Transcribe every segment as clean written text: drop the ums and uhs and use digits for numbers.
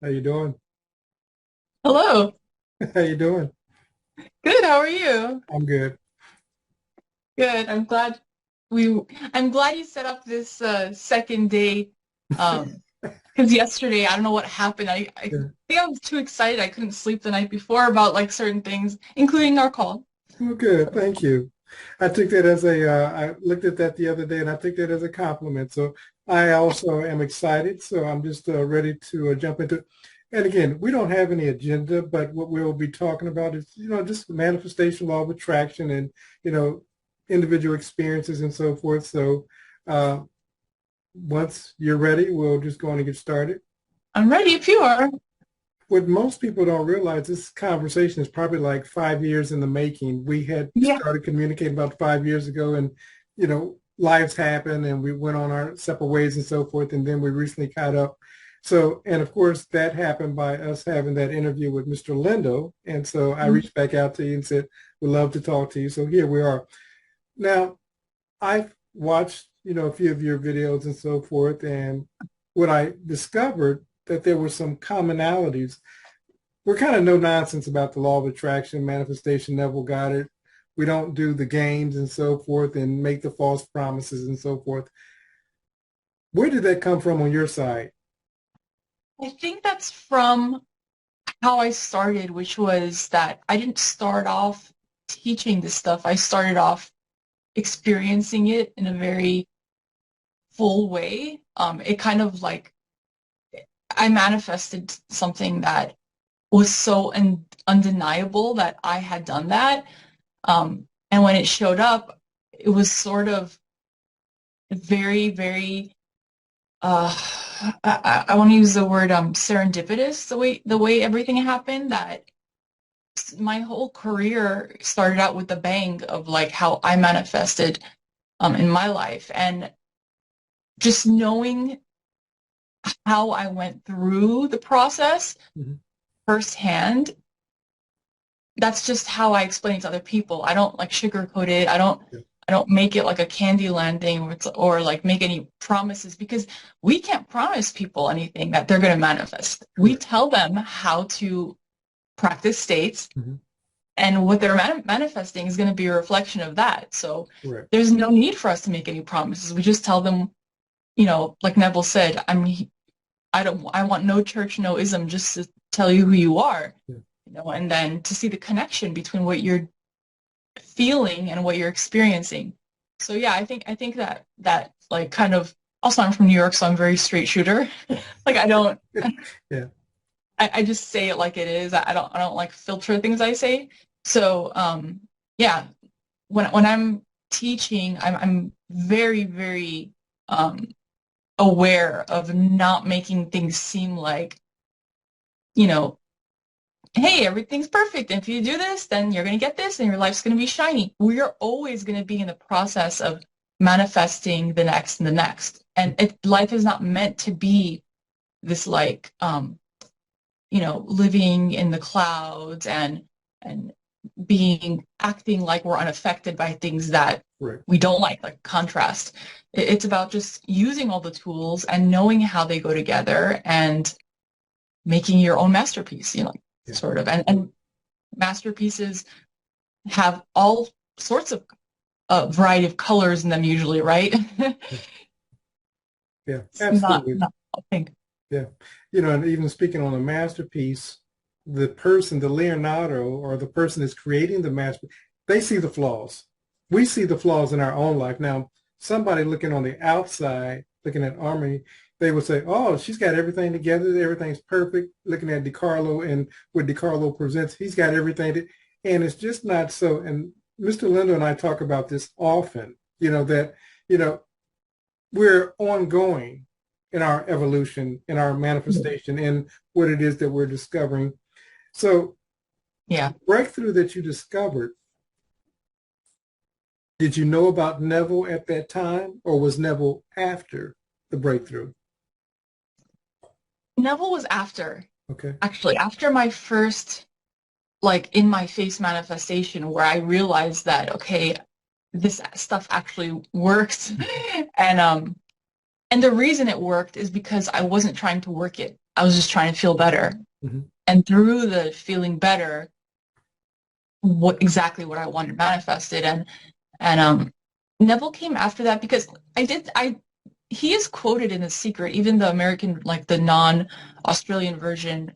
How you doing? Hello. How you doing? Good. How are you? I'm good. Good. We I'm glad you set up this second day. Because yesterday I don't know what happened. I Yeah. think I was too excited. I couldn't sleep the night before about like certain things, including our call. Well, good. Thank you. I took that as I looked at that the other day and I took that as a compliment. So I also am excited. So I'm just ready to jump into it. And again, we don't have any agenda, but what we'll be talking about is, just manifestation, law of attraction and, you know, individual experiences and so forth. So uh, once you're ready, we'll just go on and get started. I'm ready if you are. What most people don't realize, this conversation is probably like 5 years in the making. We had Yeah. started communicating about 5 years ago, and lives happen, and we went on our separate ways and so forth, and then we recently caught up. So, and of course, that happened by us having that interview with Mr. Lindell, and so I reached back out to you and said, "We'd love to talk to you." So here we are. Now, I've watched, a few of your videos and so forth, and what I discovered that there were some commonalities. We're kind of no nonsense about the law of attraction, manifestation, Neville Goddard. We don't do the games and so forth and make the false promises and so forth. Where did that come from on your side? I think that's from how I started, which was that I didn't start off teaching this stuff. I started off experiencing it in a very full way. It kind of like I manifested something that was so undeniable that I had done that. And when it showed up, it was sort of very, very, uh, I want to use the word serendipitous, the way everything happened, that my whole career started out with the bang of like how I manifested in my life. And just knowing how I went through the process Mhm. firsthand, that's just how I explain it to other people. I don't like sugarcoat it. Yeah. I don't make it like a Candyland thing or like make any promises, because we can't promise people anything that they're going to manifest. We Correct. tell them how to practice states, Mhm. and what they're manifesting is going to be a reflection of that. So Correct. there's no need for us to make any promises. We just tell them, like Neville said, I want no church, no ism, just to tell you who you are, Yeah. and then to see the connection between what you're feeling and what you're experiencing. So yeah, I think that like kind of, also I'm from New York, so I'm very straight shooter. Like I don't Yeah. I just say it like it is. I don't like filter things I say. So yeah, when I'm teaching, I'm very, very aware of not making things seem like, you know, hey, everything's perfect. And if you do this, then you're going to get this and your life's going to be shiny. We are always going to be in the process of manifesting the next and the next. And life is not meant to be this like, living in the clouds and acting like we're unaffected by things that Correct. we don't like contrast. It's about just using all the tools and knowing how they go together and making your own masterpiece, Yeah. sort of. And masterpieces have all sorts of variety of colors in them usually, right? Yeah. It's not Absolutely. not pink. Yeah. And even speaking on a masterpiece, the person, the Leonardo or the person that's creating the masterpiece, they see the flaws. We see the flaws in our own life. Now, somebody looking on the outside, looking at Armine, they would say, oh, she's got everything together. Everything's perfect. Looking at DeCarlo and what DeCarlo presents, he's got everything. And it's just not so. And Mr. Lindo and I talk about this often, that, you know, we're ongoing in our evolution, in our manifestation, in what it is that we're discovering. So, Yeah. breakthrough that you discovered, did you know about Neville at that time, or was Neville after the breakthrough? Neville was after, Okay. actually, after my first like in my face manifestation, where I realized that, okay, this stuff actually works. And the reason it worked is because I wasn't trying to work it. I was just trying to feel better. Mm-hmm. And through the feeling better, exactly what I wanted manifested. And Neville came after that because he is quoted in The Secret, even the American, like the non-Australian version.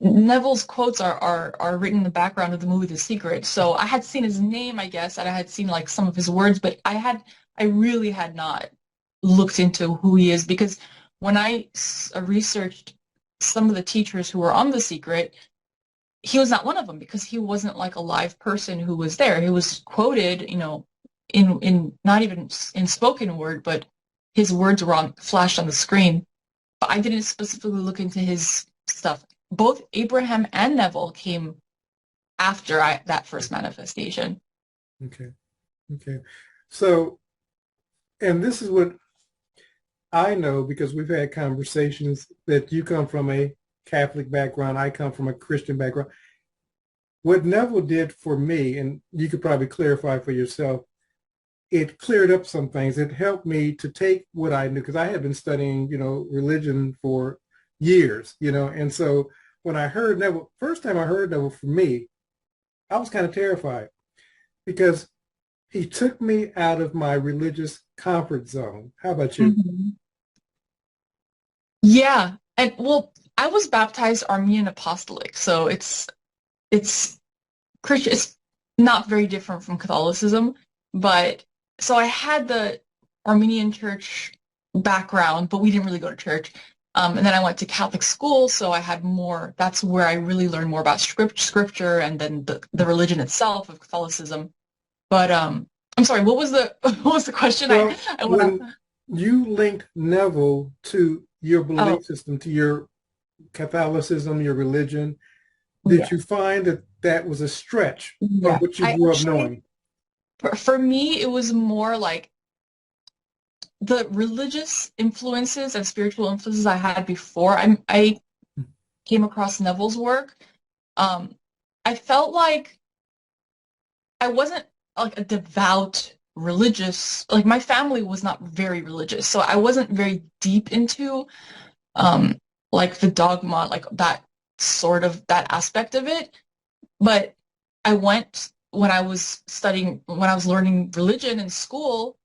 Neville's quotes are written in the background of the movie The Secret. So I had seen his name, I guess, and I had seen like some of his words, but I really had not looked into who he is, because when I researched some of the teachers who were on The Secret, he was not one of them, because he wasn't like a live person who was there. He was quoted, in not even in spoken word, but his words were flashed on the screen. But I didn't specifically look into his stuff. Both Abraham and Neville came after that first manifestation. Okay. Okay. So, and this is what I know, because we've had conversations, that you come from a Catholic background, I come from a Christian background. What Neville did for me, and you could probably clarify for yourself, it cleared up some things. It helped me to take what I knew, because I had been studying, religion for years, and so when I heard Neville, first time I heard Neville, for me, I was kind of terrified, because he took me out of my religious comfort zone. How about you? Mm-hmm. Yeah. And well, I was baptized Armenian Apostolic, so it's Christian. It's not very different from Catholicism, but so I had the Armenian church background, but we didn't really go to church. And then I went to Catholic school, so I had more. That's where I really learned more about scripture, and then the religion itself of Catholicism. But I'm sorry, what was the what was the question? Well, I want when you linked Neville to your oh belief system, to your Catholicism, your religion, did yeah, you find that that was a stretch from yeah. what you I grew up actually, knowing? for me, it was more like the religious influences and spiritual influences I had before I came across Neville's work. Um, I felt like I wasn't like a devout religious, like my family was not very religious, so I wasn't very deep into um like the dogma, like that sort of that aspect of it. But I went when I was studying, when I was learning religion in school,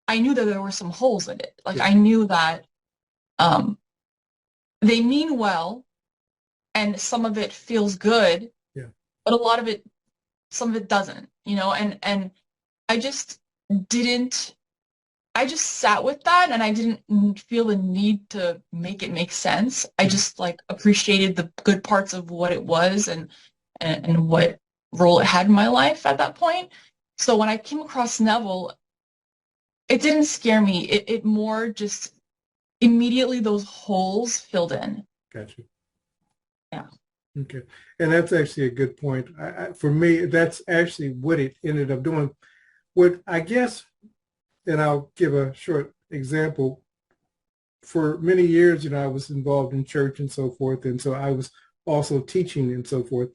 I knew that there were some holes in it. Like Yeah, I knew that um they mean well, and some of it feels good, yeah, but a lot of it, some of it doesn't, and I just didn't, I just sat with that, and I didn't feel the need to make it make sense. I mhm, just like appreciated the good parts of what it was, and what role it had in my life at that point. So when I came across Neville, it didn't scare me. It more just immediately those holes filled in. got you. Yeah. Okay, and that's actually a good point. For me, that's actually what it ended up doing. What I guess, and I'll give a short example. For many years, I was involved in church and so forth, and so I was also teaching and so forth,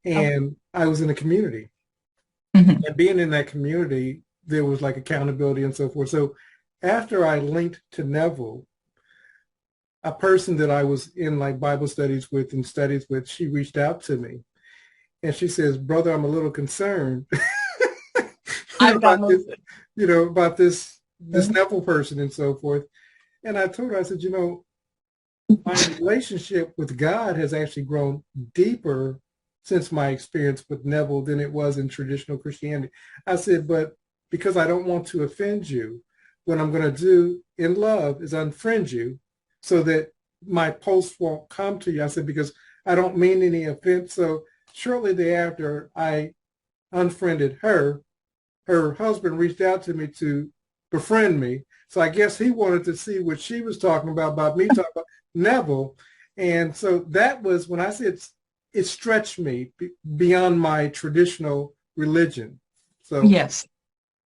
Oh. and I was in a community. Mhm. And being in that community, there was like accountability and so forth. So after I linked to Neville, a person that I was in like Bible studies with and studies with, she reached out to me and she says, "Brother, I'm a little concerned I've got about this, most of about this it. Neville person and so forth." And I told her, I said, my relationship with God has actually grown deeper since my experience with Neville than it was in traditional Christianity. I said, but because I don't want to offend you, what I'm going to do in love is unfriend you so that my posts won't come to you. I said, because I don't mean any offense. So shortly thereafter, I unfriended her. Her husband reached out to me to befriend me. So I guess he wanted to see what she was talking about me talking about Neville. And so that was when I said it stretched me beyond my traditional religion. So Yes.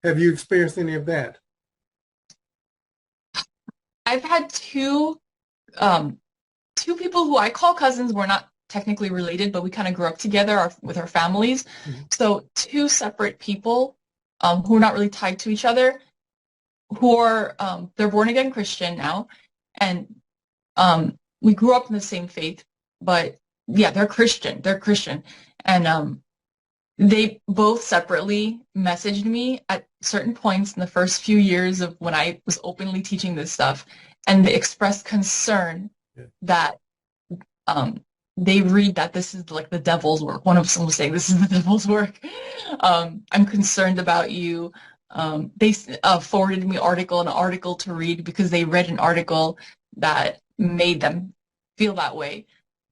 have you experienced any of that? I've had um two people who I call cousins. We're not technically related, but we kind of grew up together with our families. Mhm. So two separate people who are not really tied to each other, who are they're born again Christian now, and um we grew up in the same faith, but yeah, they're Christian. They're Christian. And they both separately messaged me at certain points in the first few years of when I was openly teaching this stuff, and they expressed concern that they read that this is like the devil's work. One of them was saying, this is the devil's work. I'm concerned about you. They forwarded me an article to read because they read an article that made them feel that way.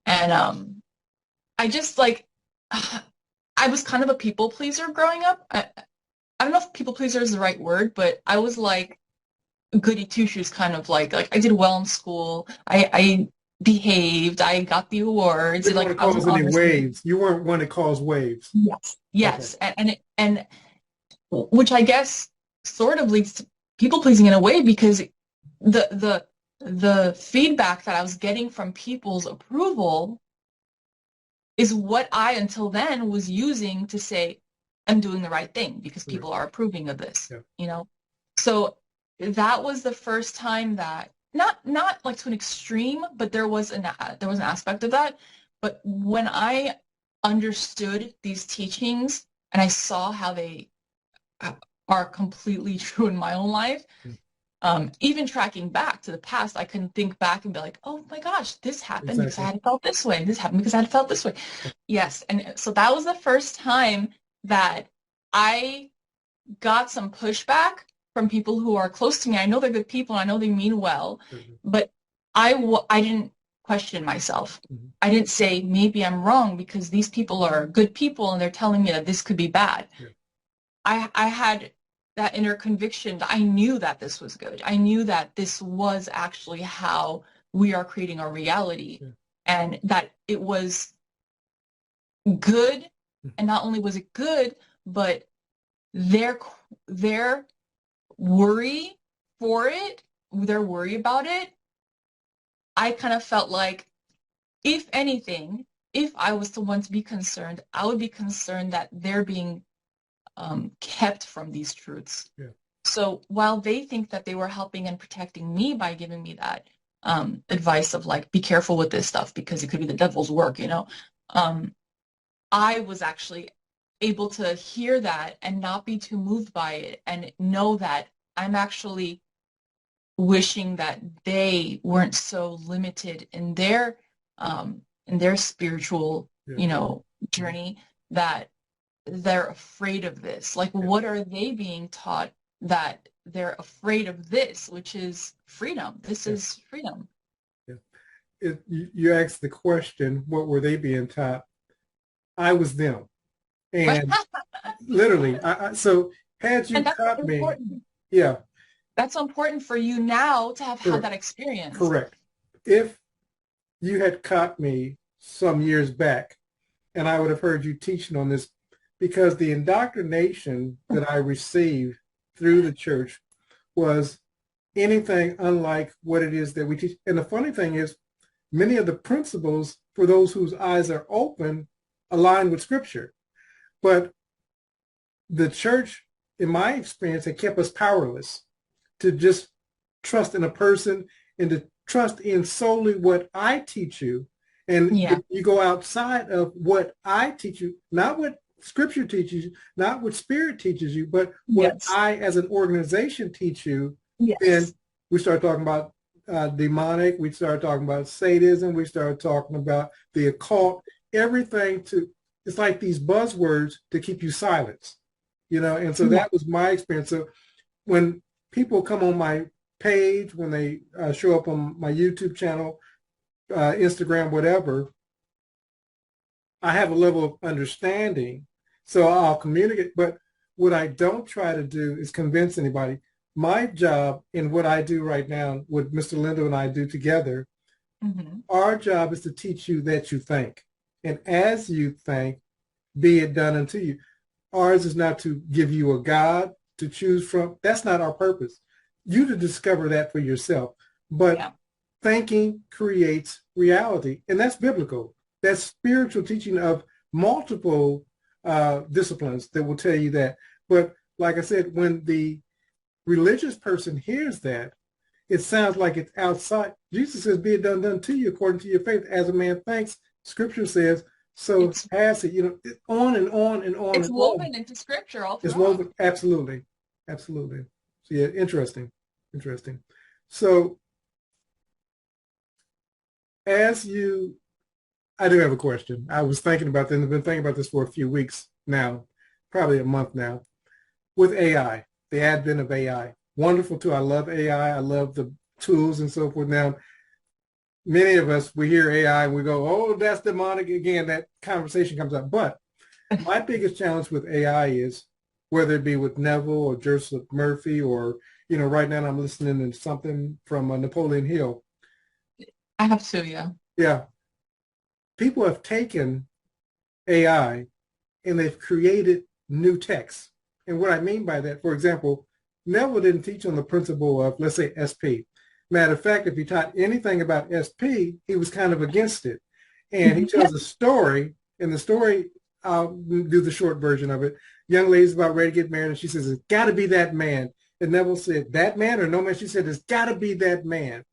And I just like, I was kind of a people pleaser growing up. I don't know if people pleaser is the right word, but I was like goody two shoes, kind of like I did well in school. I behaved. I got the awards. You didn't Like want to cause any waves. You weren't one to cause waves. Yes, yes, okay. and which I guess sort of leads to people pleasing in a way, because the feedback that I was getting from people's approval is what I until then was using to say I'm doing the right thing because people are approving of this. Yeah. You know, so that was the first time that not like to an extreme, but there was an aspect of that. But when I understood these teachings and I saw how they are completely true in my own life, even tracking back to the past, I can think back and be like, oh my gosh, this happened because I had felt this way. This happened because I had felt this way. Yes. And so that was the first time that I got some pushback from people who are close to me. I know they're good people. I know they mean well, but I didn't question myself. I didn't say, maybe I'm wrong because these people are good people and they're telling me that this could be bad. I had that inner conviction. I knew that this was good. I knew that this was actually how we are creating our reality, and that it was good. And not only was it good, but their worry for it, their worry about it, I kind of felt like, if anything, if I was the one to be concerned, I would be concerned that they're being kept from these truths. So while they think that they were helping and protecting me by giving me that advice of like, be careful with this stuff because it could be the devil's work, you know, I was actually able to hear that and not be too moved by it, and know that I'm actually wishing that they weren't so limited in their spiritual, you know, journey, that they're afraid of this. Like, what are they being taught that they're afraid of this, which is freedom? This is freedom. You asked the question, what were they being taught? I was them. And literally, so had you caught me, that's so important for you now to have had that experience. Correct. If you had caught me some years back, and I would have heard you teaching on this, because the indoctrination that I received through the church was anything unlike what it is that we teach. And the funny thing is, many of the principles, for those whose eyes are open, align with Scripture. But the church, in my experience, had kept us powerless to just trust in a person and to trust in solely what I teach you. And if you go outside of what I teach you, not what Scripture teaches you, not what Spirit teaches you, but what I as an organization teach you, then we start talking about demonic, we start talking about sadism, we start talking about the occult, everything it's like these buzzwords to keep you silent, you know. And so that was my experience. So when people come on my page, when they show up on my YouTube channel, Instagram, whatever, I have a level of understanding, so I'll communicate. But what I don't try to do is convince anybody. My job in what I do right now, what Mr. Lindell and I do together, our job is to teach you that you think. And as you think, be it done unto you. Ours is not to give you a God to choose from. That's not our purpose. You to discover that for yourself. But thinking creates reality. And that's biblical. That's spiritual teaching of multiple disciplines that will tell you that. But like I said, when the religious person hears that, it sounds like it's outside. Jesus says, be it done to you according to your faith. As a man thinks, Scripture says, so It's has it. On and on and on it's and on. woven into scripture all It's throughout. woven, absolutely, absolutely. So yeah, interesting, interesting. So as you, I do have a question. I was thinking about this, and I've been thinking about this for a few weeks now, probably a month now, with AI, the advent of AI. Wonderful too. I love AI. I love the tools and so forth. Now, many of us, we hear AI and we go, oh, that's demonic. Again, that conversation comes up. But my biggest challenge with AI is, whether it be with Neville or Joseph Murphy, or, right now I'm listening to something from Napoleon Hill. I have to, yeah. Yeah. People have taken AI and they've created new texts. And what I mean by that, for example, Neville didn't teach on the principle of, let's say, SP. Matter of fact, if he taught anything about SP, he was kind of against it. And he tells a story, and the story, I'll do the short version of it. Young lady's about ready to get married, and she says, it's got to be that man. And Neville said, that man or no man? She said, it's got to be that man.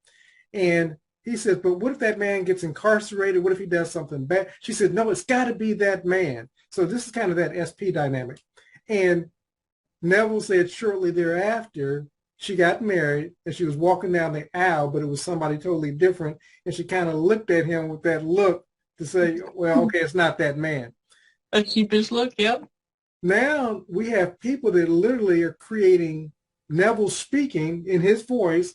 And he says, but what if that man gets incarcerated? What if he does something bad? She said, no, it's got to be that man. So this is kind of that SP dynamic. And Neville said shortly thereafter, she got married and she was walking down the aisle, but it was somebody totally different. And she kind of looked at him with that look to say, well, okay, it's not that man. A sheepish look, yep. Now we have people that literally are creating Neville speaking in his voice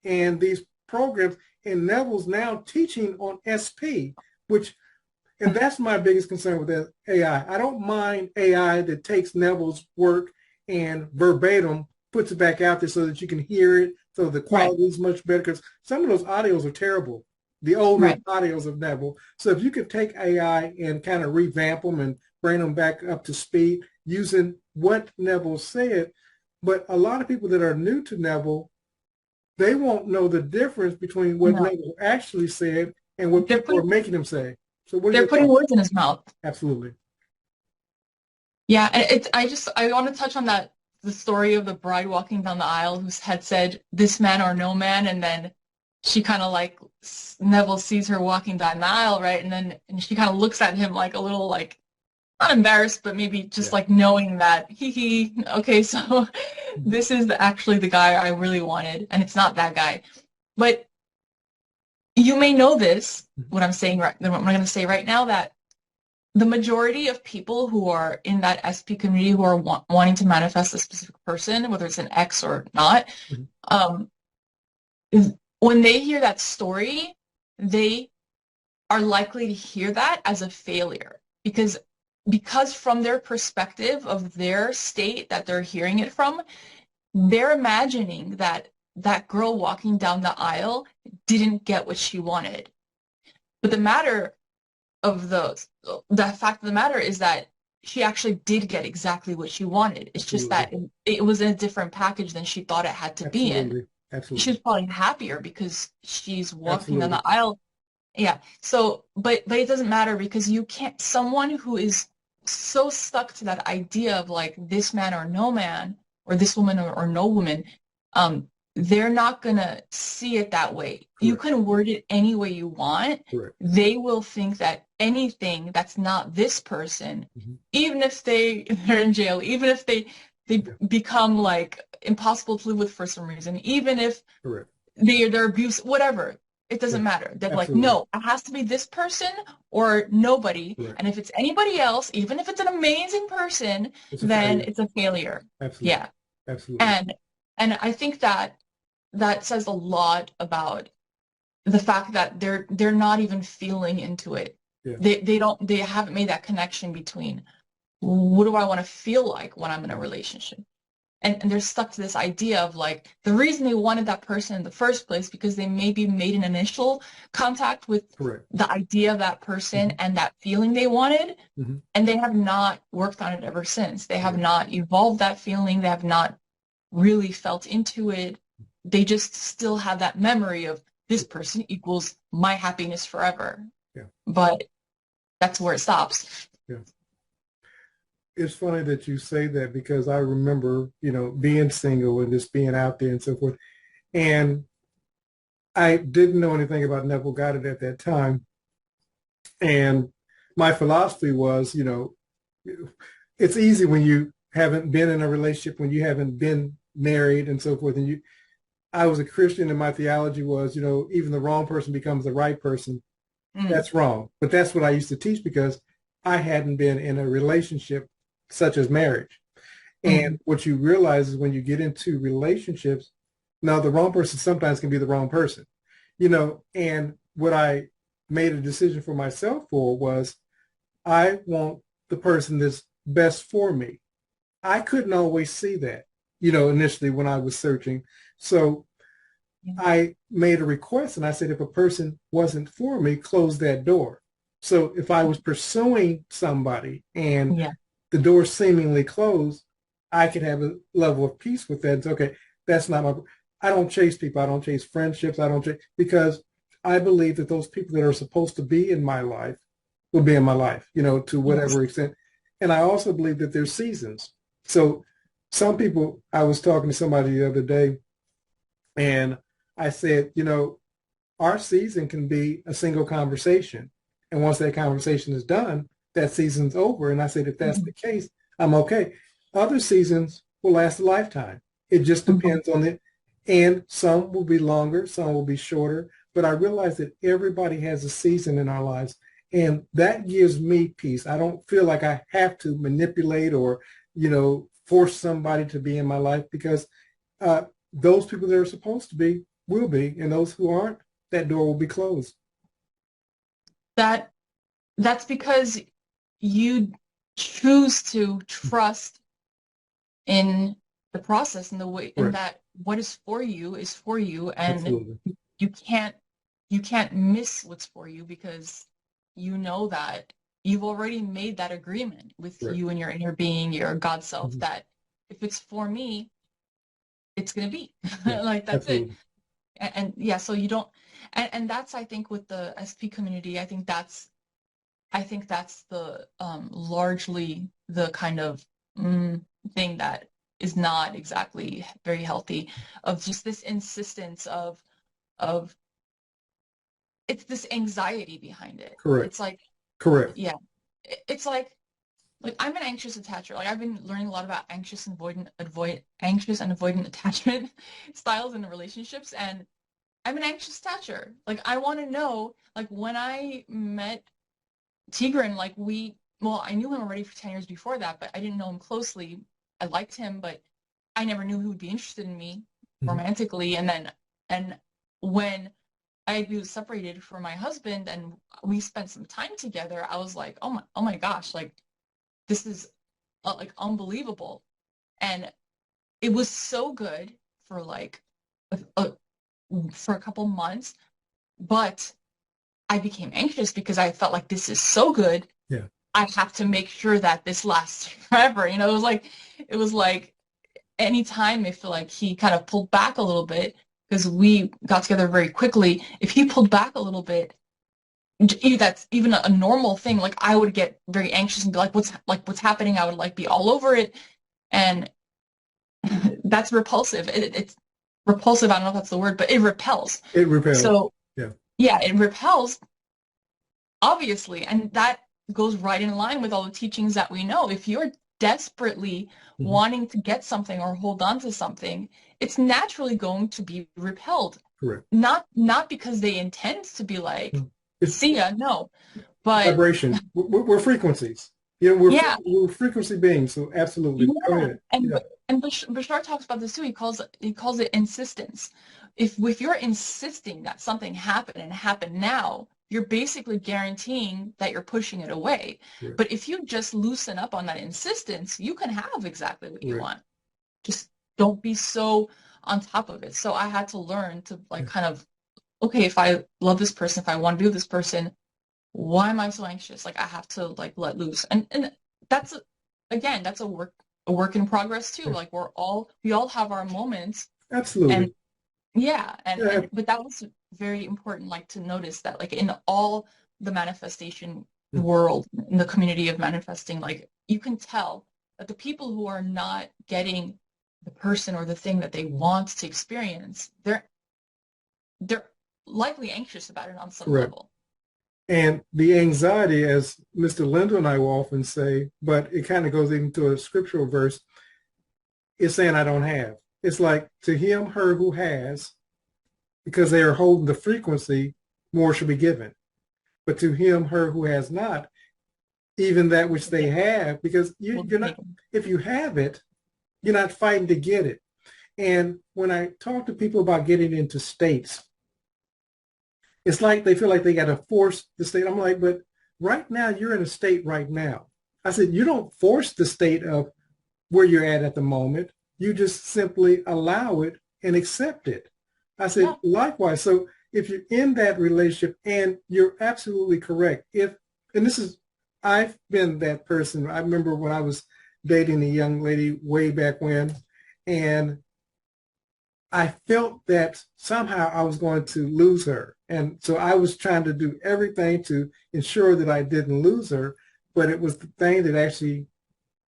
and these programs, and Neville's now teaching on SP, and that's my biggest concern with AI. I don't mind AI that takes Neville's work and verbatim puts it back out there so that you can hear it, so the quality is much better, because some of those audios are terrible, the older audios of Neville. So if you could take AI and kind of revamp them and bring them back up to speed using what Neville said. But a lot of people that are new to Neville, they won't know the difference between what Neville actually said and what people are making him say. So they're putting words in his mouth. Absolutely. Yeah, and I want to touch on that, the story of the bride walking down the aisle who had said, this man or no man, and then she kind of like, Neville sees her walking down the aisle, right? And she kind of looks at him like a little, like, not embarrassed, but maybe just like knowing that, okay, so this is actually the guy I really wanted, and it's not that guy. But you may know this, what I'm saying, what I'm going to say right now, that the majority of people who are in that SP community who are wanting to manifest a specific person, whether it's an ex or not, when they hear that story, they are likely to hear that as a failure, because from their perspective of their state that they're hearing it from, they're imagining that that girl walking down the aisle didn't get what she wanted. But the fact of the matter is that she actually did get exactly what she wanted. It's just that it was in a different package than she thought it had to be in. She was probably happier because she's walking down the aisle. Yeah. So, but it doesn't matter, because you can't, someone who is so stuck to that idea of like this man or no man, or this woman or no woman, they're not going to see it that way. Correct. You can word it any way you want. Correct. They will think that anything that's not this person, even if they're in jail, even if they become like impossible to live with for some reason, even if they're abuse, whatever, it doesn't matter. They're like, no, it has to be this person or nobody. And if it's anybody else, even if it's an amazing person, then it's a failure. Absolutely. Yeah. Absolutely. And I think that says a lot about the fact that they're not even feeling into it. Yeah. They haven't made that connection between, what do I want to feel like when I'm in a relationship? And they're stuck to this idea of like, the reason they wanted that person in the first place, because they maybe made an initial contact with the idea of that person and that feeling they wanted, and they have not worked on it ever since. They have not evolved that feeling. They have not really felt into it. They just still have that memory of this person equals my happiness forever. Yeah. But that's where it stops. Yeah. It's funny that you say that, because I remember, being single and just being out there and so forth. And I didn't know anything about Neville Goddard at that time. And my philosophy was, it's easy when you haven't been in a relationship, when you haven't been married and so forth. And I was a Christian and my theology was, even the wrong person becomes the right person. Mm. That's wrong. But that's what I used to teach because I hadn't been in a relationship such as marriage. And Mm. what you realize is when you get into relationships, now the wrong person sometimes can be the wrong person, and what I made a decision for myself for was I want the person that's best for me. I couldn't always see that, initially when I was searching. So Yeah. I made a request and I said, if a person wasn't for me, close that door. So if I was pursuing somebody and Yeah. the door seemingly closed, I could have a level of peace with that. It's okay. That's not my, I don't chase people. I don't chase friendships. I don't chase, because I believe that those people that are supposed to be in my life will be in my life, to Yes. whatever extent. And I also believe that there's seasons. So some people, I was talking to somebody the other day and I said, our season can be a single conversation. And once that conversation is done, that season's over. And I said, if that's Mhm. the case, I'm okay. Other seasons will last a lifetime. It just Mhm. depends on it. And some will be longer, some will be shorter. But I realize that everybody has a season in our lives. And that gives me peace. I don't feel like I have to manipulate or, force somebody to be in my life because uh, those people that are supposed to be will be. And those who aren't, that door will be closed. That that's because you choose to trust in the process and the way in Correct. that what is for you is for you, and Absolutely. you can't you can't miss what's for you because you know that you've already made that agreement with Correct. you and your inner being, your God self, Mhm. that if it's for me, it's gonna be Yeah, like that's it. absolutely. And yeah, so you don't, and that's I think with the SP community, I think that's the largely the kind of thing that is not exactly very healthy, of just this insistence of it's this anxiety behind it. Correct. It's like, Correct. yeah, it's like I'm an anxious attacher. Like I've been learning a lot about anxious and avoidant attachment styles in the relationships, and I'm an anxious attacher. Like I want to know, like when I met Tigran, like well, I knew him already for 10 years before that, but I didn't know him closely. I liked him, but I never knew he would be interested in me Mhm. romantically. And when I was separated from my husband and we spent some time together, I was like, oh my gosh, like this is like unbelievable. And it was so good for like a, for a couple months, but I became anxious because I felt like this is so good. Yeah. I have to make sure that this lasts forever. It was like anytime I feel like he kind of pulled back a little bit because we got together very quickly. If he pulled back a little bit, that's even a normal thing. Like I would get very anxious and be like what's happening? I would like be all over it, and that's repulsive. It's repulsive. I don't know if that's the word, but it repels. It repels. So Yeah. yeah, it repels obviously, and that goes right in line with all the teachings that we know. If you're desperately Mhm. wanting to get something or hold on to something, it's naturally going to be repelled. Correct. Not because they intend to be like, Mhm. It's see ya, no. But vibration. We're frequencies. yeah, We're frequency beings. So absolutely. Go yeah. ahead. And Yeah. Bashar talks about this too. He calls it insistence. If you're insisting that something happen and happen now, you're basically guaranteeing that you're pushing it away. Correct. But if you just loosen up on that insistence, you can have exactly what you Correct. want. Just don't be so on top of it. So I had to learn to like Yeah. kind of, okay, if I love this person, if I want to be with this person, why am I so anxious? Like I have to like let loose. And that's again, that's a work in progress too. Yeah. Like we all have our moments, and Absolutely. yeah, and Yeah. and but that was very important, like to notice that like in all the manifestation Mm. world, in the community of manifesting, like you can tell that the people who are not getting the person or the thing that they want to experience, they're likely anxious about it on some Correct. level. And the anxiety, as Mr. Lindell and I will often say, but it kind of goes into a scriptural verse, is saying I don't have. It's like to him, her who has, because they are holding the frequency, more should be given. But to him, her who has not, even that which they have, because you're not, if you have it, you're not fighting to get it. And when I talk to people about getting into states, it's like they feel like they got to force the state. I'm like, but right now you're in a state right now. I said, you don't force the state of where you're at the moment. You just simply allow it and accept it. I said, yeah. Likewise. So if you're in that relationship, and you're absolutely correct. And this is, I've been that person. I remember when I was dating a young lady way back when, and I felt that somehow I was going to lose her. And so I was trying to do everything to ensure that I didn't lose her, but it was the thing that actually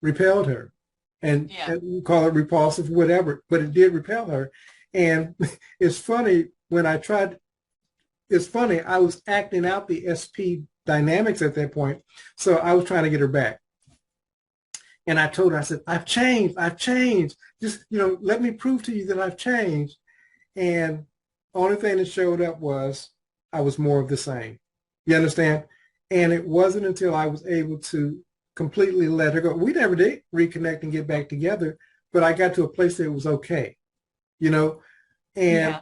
repelled her. And we call it repulsive, whatever, but it did repel her. And it's funny, I was acting out the SP dynamics at that point. So I was trying to get her back. And I told her, I said, I've changed. Just, let me prove to you that I've changed. And the only thing that showed up was I was more of the same. You understand? And it wasn't until I was able to completely let her go. We never did reconnect and get back together, but I got to a place that it was okay, And,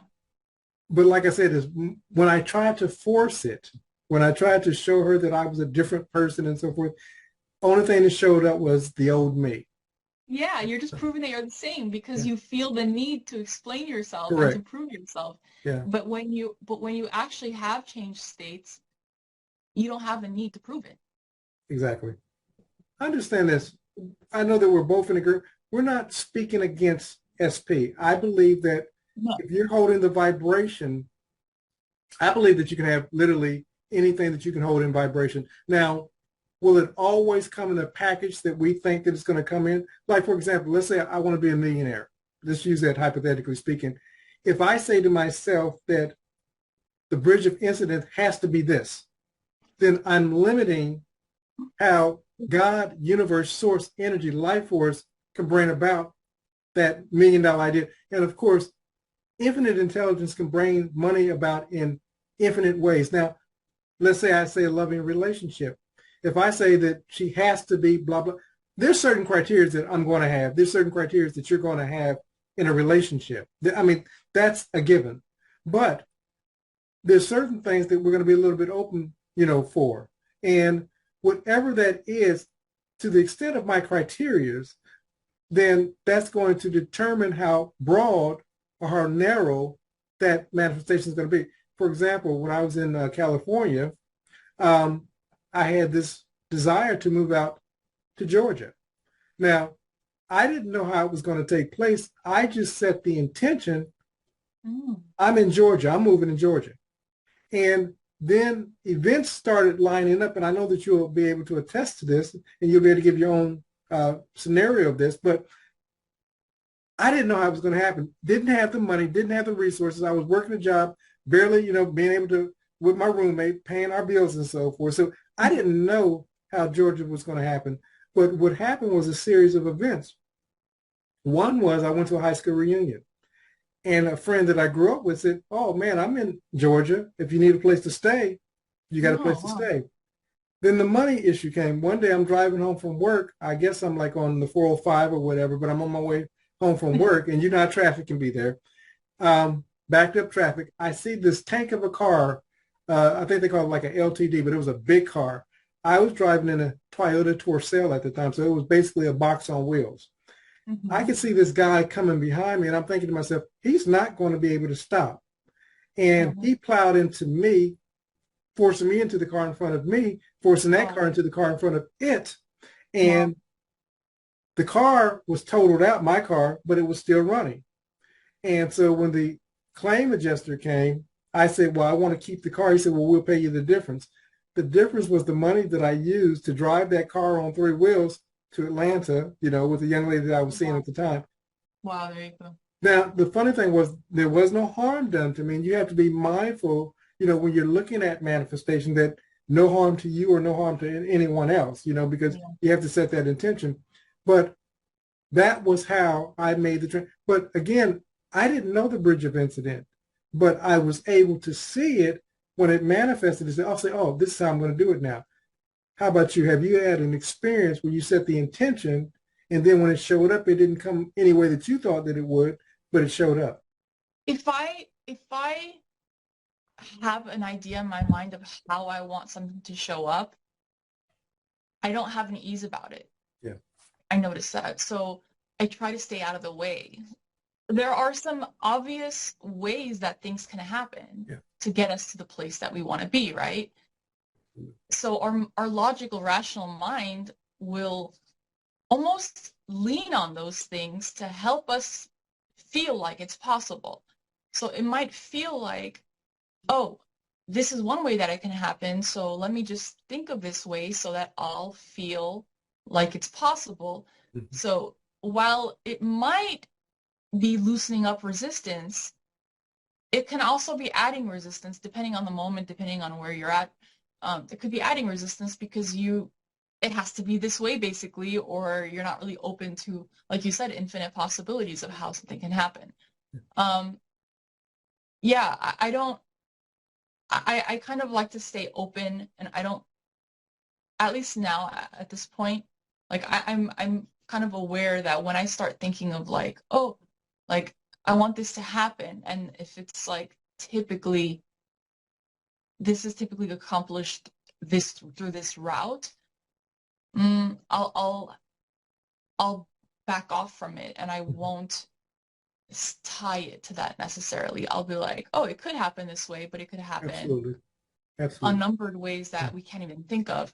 but like I said, is when I tried to force it, when I tried to show her that I was a different person and so forth, only thing that showed up was the old me. Yeah, you're just proving that you're the same because you feel the need to explain yourself Correct. And to prove yourself. Yeah. But when you actually have changed states, you don't have the need to prove it. Exactly. I understand this. I know that we're both in agreement. We're not speaking against SP. I believe that if you're holding the vibration, I believe that you can have literally anything that you can hold in vibration. Now, will it always come in a package that we think that it's going to come in? Like, for example, let's say I want to be a millionaire. Let's use that hypothetically speaking. If I say to myself that the bridge of incident has to be this, then I'm limiting how God, universe, source, energy, life force can bring about that $1 million idea. And of course, infinite intelligence can bring money about in infinite ways. Now, let's say I say a loving relationship. If I say that she has to be blah, blah, there's certain criteria that I'm going to have. There's certain criteria that you're going to have in a relationship. I mean, that's a given. But there's certain things that we're going to be a little bit open, for. And whatever that is, to the extent of my criterias, then that's going to determine how broad or how narrow that manifestation is going to be. For example, when I was in California, I had this desire to move out to Georgia. Now, I didn't know how it was going to take place. I just set the intention. I'm in Georgia. I'm moving to Georgia. And then events started lining up, and I know that you'll be able to attest to this, and you'll be able to give your own scenario of this, but I didn't know how it was going to happen. Didn't have the money, didn't have the resources. I was working a job, barely, being able to, with my roommate, paying our bills and so forth. So I didn't know how Georgia was going to happen. But what happened was a series of events. One was I went to a high school reunion. And a friend that I grew up with said, oh, man, I'm in Georgia. If you need a place to stay, you got a place to stay. Then the money issue came. One day I'm driving home from work. I guess I'm like on the 405 or whatever, but I'm on my way home from work. And you know how traffic can be there. Backed up traffic. I see this tank of a car. I think they call it like an LTD, but it was a big car. I was driving in a Toyota Tercel at the time, so it was basically a box on wheels. I could see this guy coming behind me, and I'm thinking to myself, he's not going to be able to stop. And he plowed into me, forcing me into the car in front of me, forcing that car into the car in front of it. And the car was totaled out, my car, but it was still running. And so when the claim adjuster came, I said, well, I want to keep the car. He said, well, we'll pay you the difference. The difference was the money that I used to drive that car on 3 wheels to Atlanta, with the young lady that I was seeing at the time. Wow, there you go. Now, the funny thing was there was no harm done to me. And you have to be mindful, when you're looking at manifestation, that no harm to you or no harm to anyone else, because Yeah. you have to set that intention. But that was how I made the transition. But again, I didn't know the bridge of incident, but I was able to see it when it manifested. I'll say, oh, this is how I'm going to do it now. How about you? Have you had an experience where you set the intention and then when it showed up, it didn't come any way that you thought that it would, but it showed up? If I have an idea in my mind of how I want something to show up, I don't have any ease about it. Yeah. I notice that. So I try to stay out of the way. There are some obvious ways that things can happen Yeah. to get us to the place that we want to be, right? So our logical, rational mind will almost lean on those things to help us feel like it's possible. So it might feel like, oh, this is one way that it can happen, so let me just think of this way so that I'll feel like it's possible. Mm-hmm. So while it might be loosening up resistance, it can also be adding resistance depending on the moment, depending on where you're at. It could be adding resistance because it has to be this way basically, or you're not really open to, like you said, infinite possibilities of how something can happen. Yeah, I kind of like to stay open, and I don't, at least now at this point, like I'm kind of aware that when I start thinking of like, oh, like I want this to happen, and if it's like this is typically accomplished this through this route, I'll back off from it, and I won't tie it to that necessarily. I'll be like, oh, it could happen this way, but it could happen Absolutely. Absolutely. unnumbered ways that we can't even think of.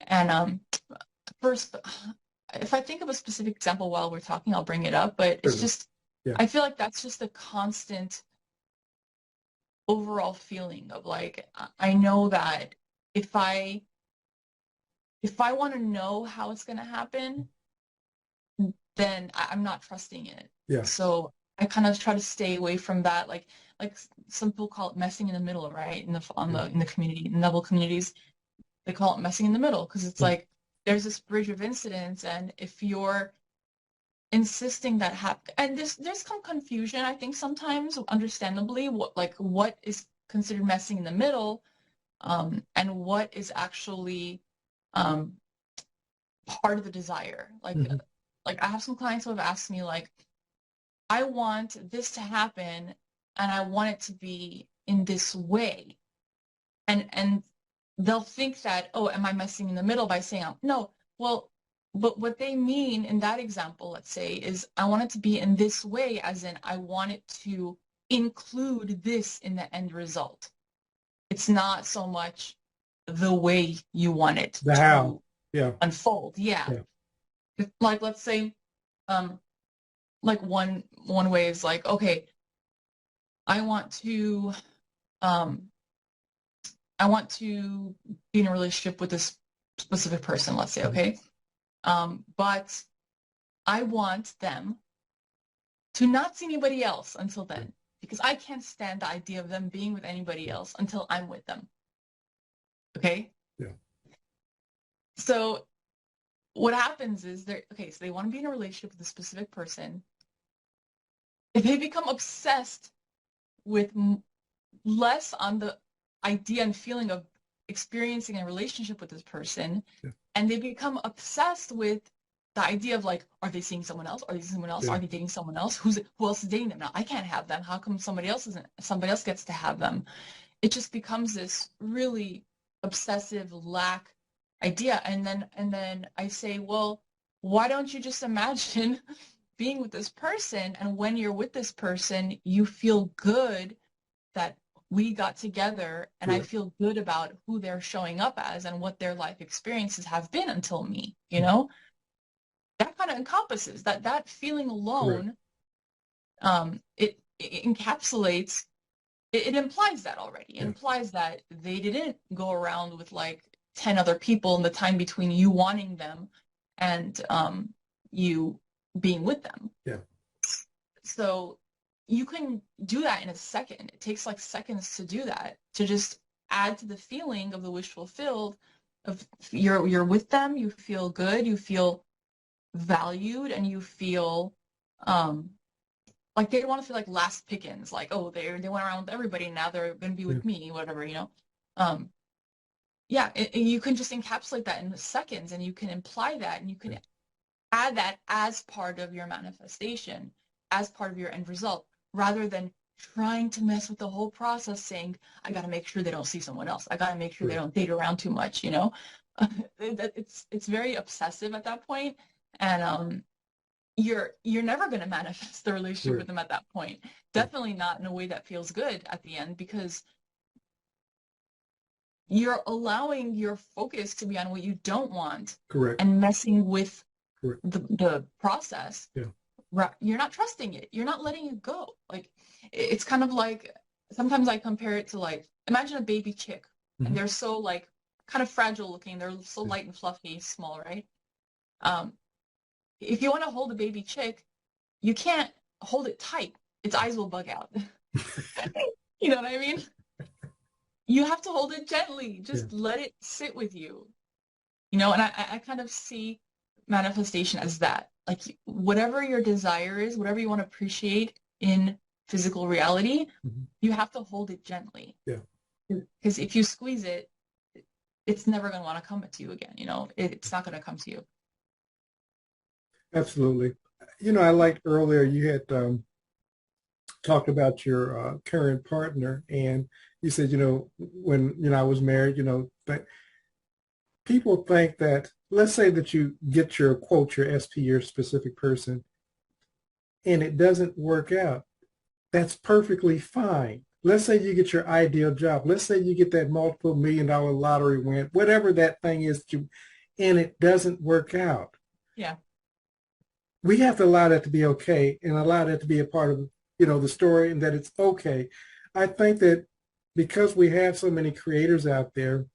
And first, if I think of a specific example while we're talking, I'll bring it up, but it's just, Yeah. I feel like that's just a constant overall feeling of like, I know that if I want to know how it's going to happen, then I'm not trusting it. Yeah. So I kind of try to stay away from that. Like some people call it messing in the middle, right? In the community, in the Neville communities, they call it messing in the middle because it's like there's this bridge of incidents, and if you're insisting that happen, and there's some confusion, I think sometimes, understandably, what is considered messing in the middle, and what is actually part of the desire. Like I have some clients who have asked me like, I want this to happen, and I want it to be in this way, and they'll think that, oh, am I messing in the middle by saying, no, well, but what they mean in that example, let's say, is I want it to be in this way, as in I want it to include this in the end result. It's not so much the way you want it to unfold. Yeah. Like, let's say, like one way is like, okay, I want to be in a relationship with this specific person, let's say, okay? But I want them to not see anybody else until then, because I can't stand the idea of them being with anybody else until I'm with them. Okay? Yeah. So what happens is so they want to be in a relationship with a specific person. If they become obsessed with less on the idea and feeling of experiencing a relationship with this person, and they become obsessed with the idea of like, are they seeing someone else? Are they seeing someone else? Are they dating someone else? Who else is dating them now? I can't have them. How come somebody else gets to have them? It just becomes this really obsessive lack idea. And then I say, well, why don't you just imagine being with this person, and when you're with this person, you feel good that we got together, and I feel good about who they're showing up as and what their life experiences have been until me, That kind of encompasses that feeling alone. It encapsulates, it implies that already. It implies that they didn't go around with like 10 other people in the time between you wanting them and you being with them. Yeah. So you can do that in a second. It takes like seconds to do that, to just add to the feeling of the wish fulfilled, of you're with them, you feel good, you feel valued, and you feel like they want to feel like last pickings, like, oh, they went around with everybody, now they're going to be with me, whatever, yeah, you can just encapsulate that in seconds, and you can imply that, and you can add that as part of your manifestation, as part of your end result, rather than trying to mess with the whole process, saying, I got to make sure they don't see someone else. I got to make sure they don't date around too much, It's very obsessive at that point, and you're never going to manifest the relationship with them at that point. Definitely not in a way that feels good at the end, because you're allowing your focus to be on what you don't want, and messing with the process. You're not trusting it. You're not letting it go. Like, it's kind of like, sometimes I compare it to, like, imagine a baby chick, and they're so, like, kind of fragile looking. They're so light and fluffy, small, right? If you want to hold a baby chick, you can't hold it tight. Its eyes will bug out. You know what I mean? You have to hold it gently. Just let it sit with you. And I kind of see manifestation as that. Like, whatever your desire is, whatever you want to appreciate in physical reality, you have to hold it gently. Because if you squeeze it, it's never going to want to come to you again. It's not going to come to you. Absolutely. I liked earlier you had talked about your current partner, and you said, when I was married, that people think that, let's say that you get your quote, your SP, your specific person, and it doesn't work out. That's perfectly fine. Let's say you get your ideal job. Let's say you get that multiple $1 million lottery win, whatever that thing is, and it doesn't work out. Yeah. We have to allow that to be okay, and allow that to be a part of, the story, and that it's okay. I think that because we have so many creators out there,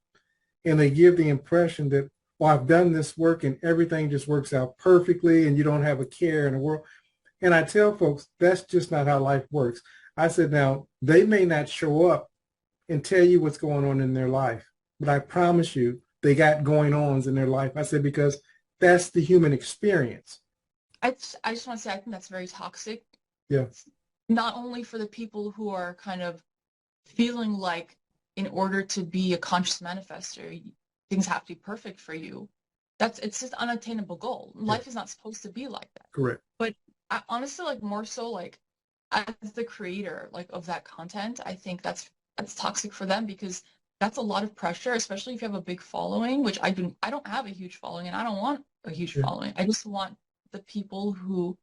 and they give the impression that, well, I've done this work and everything just works out perfectly and you don't have a care in the world. And I tell folks, that's just not how life works. I said, now, they may not show up and tell you what's going on in their life, but I promise you they got going ons in their life. I said, because that's the human experience. I just want to say, I think that's very toxic. Yeah. Not only for the people who are kind of feeling like, in order to be a conscious manifester, things have to be perfect for you. It's just an unattainable goal. Life is not supposed to be like that. Correct. But I honestly, like, more so, like, as the creator, like, of that content, I think that's toxic for them, because that's a lot of pressure, especially if you have a big following, which I don't have a huge following, and I don't want a huge following. I just want the people who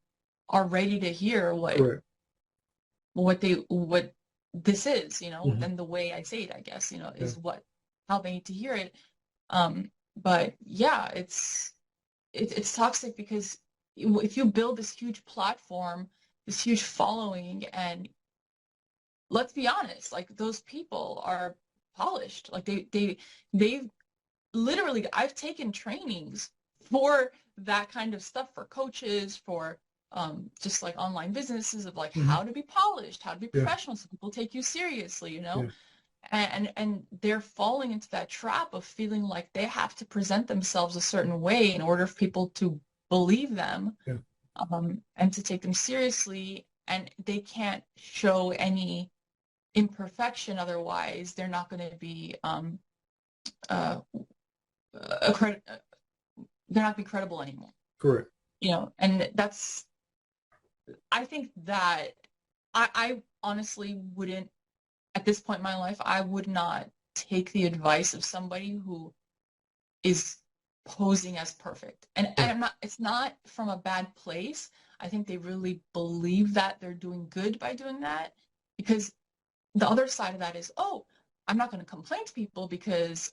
are ready to hear what this is, and the way I say it, I guess, is how they need to hear it. But yeah, it's toxic, because if you build this huge platform, this huge following, and let's be honest, like, those people are polished. Like, they've literally, I've taken trainings for that kind of stuff, for coaches, for just like online businesses, of like how to be polished, how to be professional, so people take you seriously, and they're falling into that trap of feeling like they have to present themselves a certain way in order for people to believe them, and to take them seriously, and they can't show any imperfection, otherwise they're not going to be they're not be credible anymore. Correct. And I think that I honestly wouldn't, at this point in my life, I would not take the advice of somebody who is posing as perfect. And it's not from a bad place. I think they really believe that they're doing good by doing that, because the other side of that is, oh, I'm not going to complain to people, because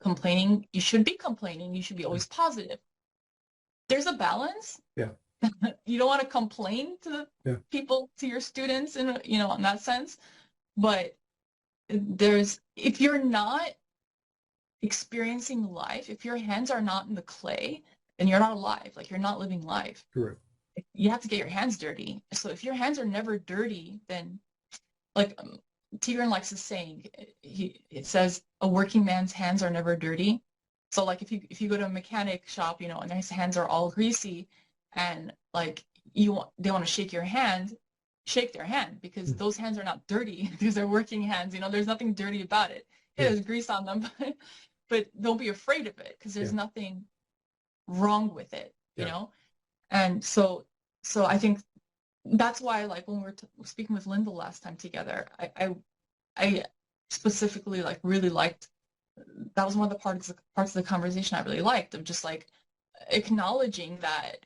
complaining, you should be complaining. You should be always positive. There's a balance. Yeah. You don't want to complain to the people, to your students, in that sense. But if you're not experiencing life, if your hands are not in the clay, then you're not alive. Like, you're not living life. Correct. you have to get your hands dirty. So if your hands are never dirty, then like Tigran likes this saying, it says a working man's hands are never dirty. So like if you go to a mechanic shop, you know, and his hands are all greasy, and like they want to shake your hand, shake their hand, because those hands are not dirty because they're working hands. You know, there's nothing dirty about it. Yeah, there's grease on them, but don't be afraid of it because there's nothing wrong with it. You know, and so I think that's why, like when we were speaking with Lindell last time together, I specifically like really liked, that was one of the parts of the conversation I really liked, of just like acknowledging that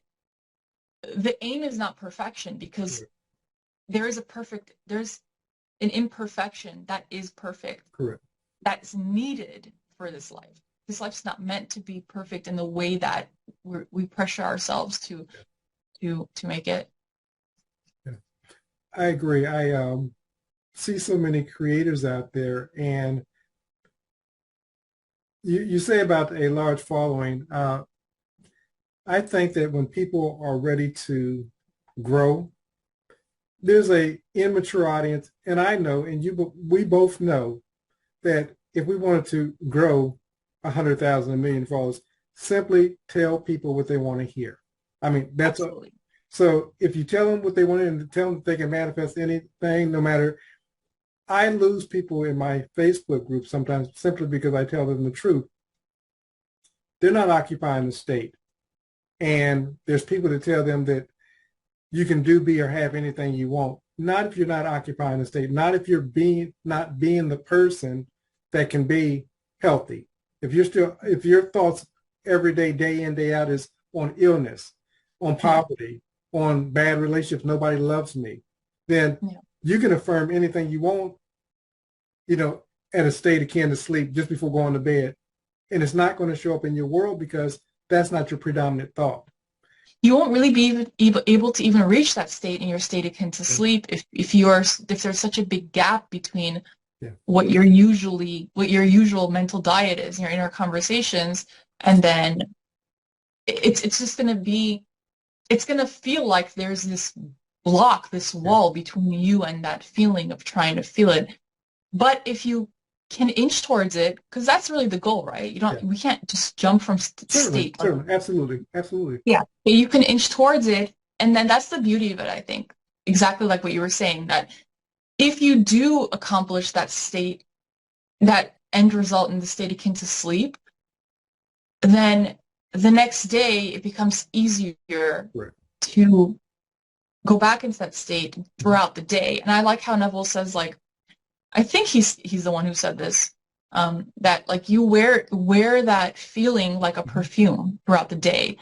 the aim is not perfection, because there's an imperfection that is perfect. Correct. That's needed for this life. This life's not meant to be perfect in the way that we pressure ourselves to make it. Yeah. I agree. I see so many creators out there, and you say about a large following. I think that when people are ready to grow, there's a immature audience, and I know, and we both know that if we wanted to grow 100,000, 1,000,000 followers, simply tell people what they want to hear. I mean, that's Absolutely. So if you tell them what they want to hear and tell them that they can manifest anything, no matter, I lose people in my Facebook group sometimes simply because I tell them the truth. They're not occupying the state. And there's people that tell them that you can do, be, or have anything you want. Not if you're not occupying the state. Not if you're not being the person that can be healthy. If your thoughts every day, day in, day out, is on illness, on poverty, on bad relationships, nobody loves me, then you can affirm anything you want, you know, at a state akin to sleep just before going to bed. And it's not going to show up in your world because that's not your predominant thought. You won't really be able to even reach that state in your state akin to sleep if there's such a big gap between what your usual mental diet is in your inner conversations, and then it's just going to be, it's going to feel like there's this block, this wall between you and that feeling of trying to feel it. But if you can inch towards it, because that's really the goal, right? We can't just jump from state. Certainly, absolutely. Yeah, but you can inch towards it, and then that's the beauty of it, I think. Exactly like what you were saying, that if you do accomplish that state, that end result in the state akin to sleep, then the next day it becomes easier to go back into that state throughout the day. And I like how Neville says, like, I think he's the one who said this, that like you wear that feeling like a perfume throughout the day.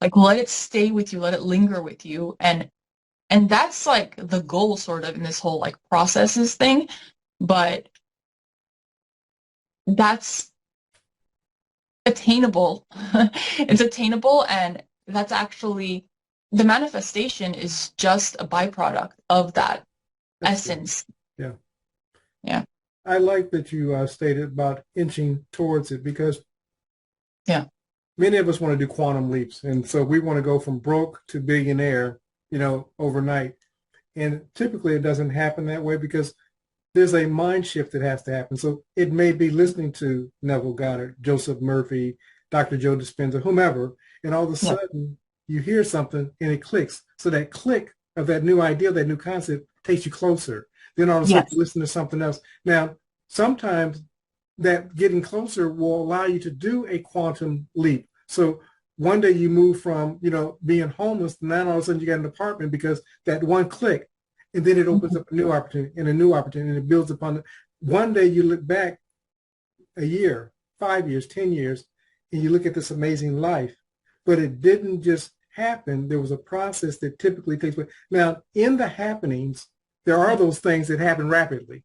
Like let it stay with you, let it linger with you. And that's like the goal sort of in this whole like processes thing. But that's attainable. It's attainable, and that's actually, the manifestation is just a byproduct of that essence. Yeah. I like that you stated about inching towards it, because many of us want to do quantum leaps. And so we want to go from broke to billionaire, you know, overnight. And typically it doesn't happen that way because there's a mind shift that has to happen. So it may be listening to Neville Goddard, Joseph Murphy, Dr. Joe Dispenza, whomever, and all of a sudden you hear something and it clicks. So that click of that new idea, that new concept takes you closer. Then all of a sudden you listen to something else. Now, sometimes that getting closer will allow you to do a quantum leap. So one day you move from, you know, being homeless, and then all of a sudden you get an apartment because that one click, and then it opens up a new opportunity and a new opportunity, and it builds upon it. One day you look back a year, 5 years, 10 years, and you look at this amazing life, but it didn't just happen. There was a process that typically takes place. Now, in the happenings, there are those things that happen rapidly,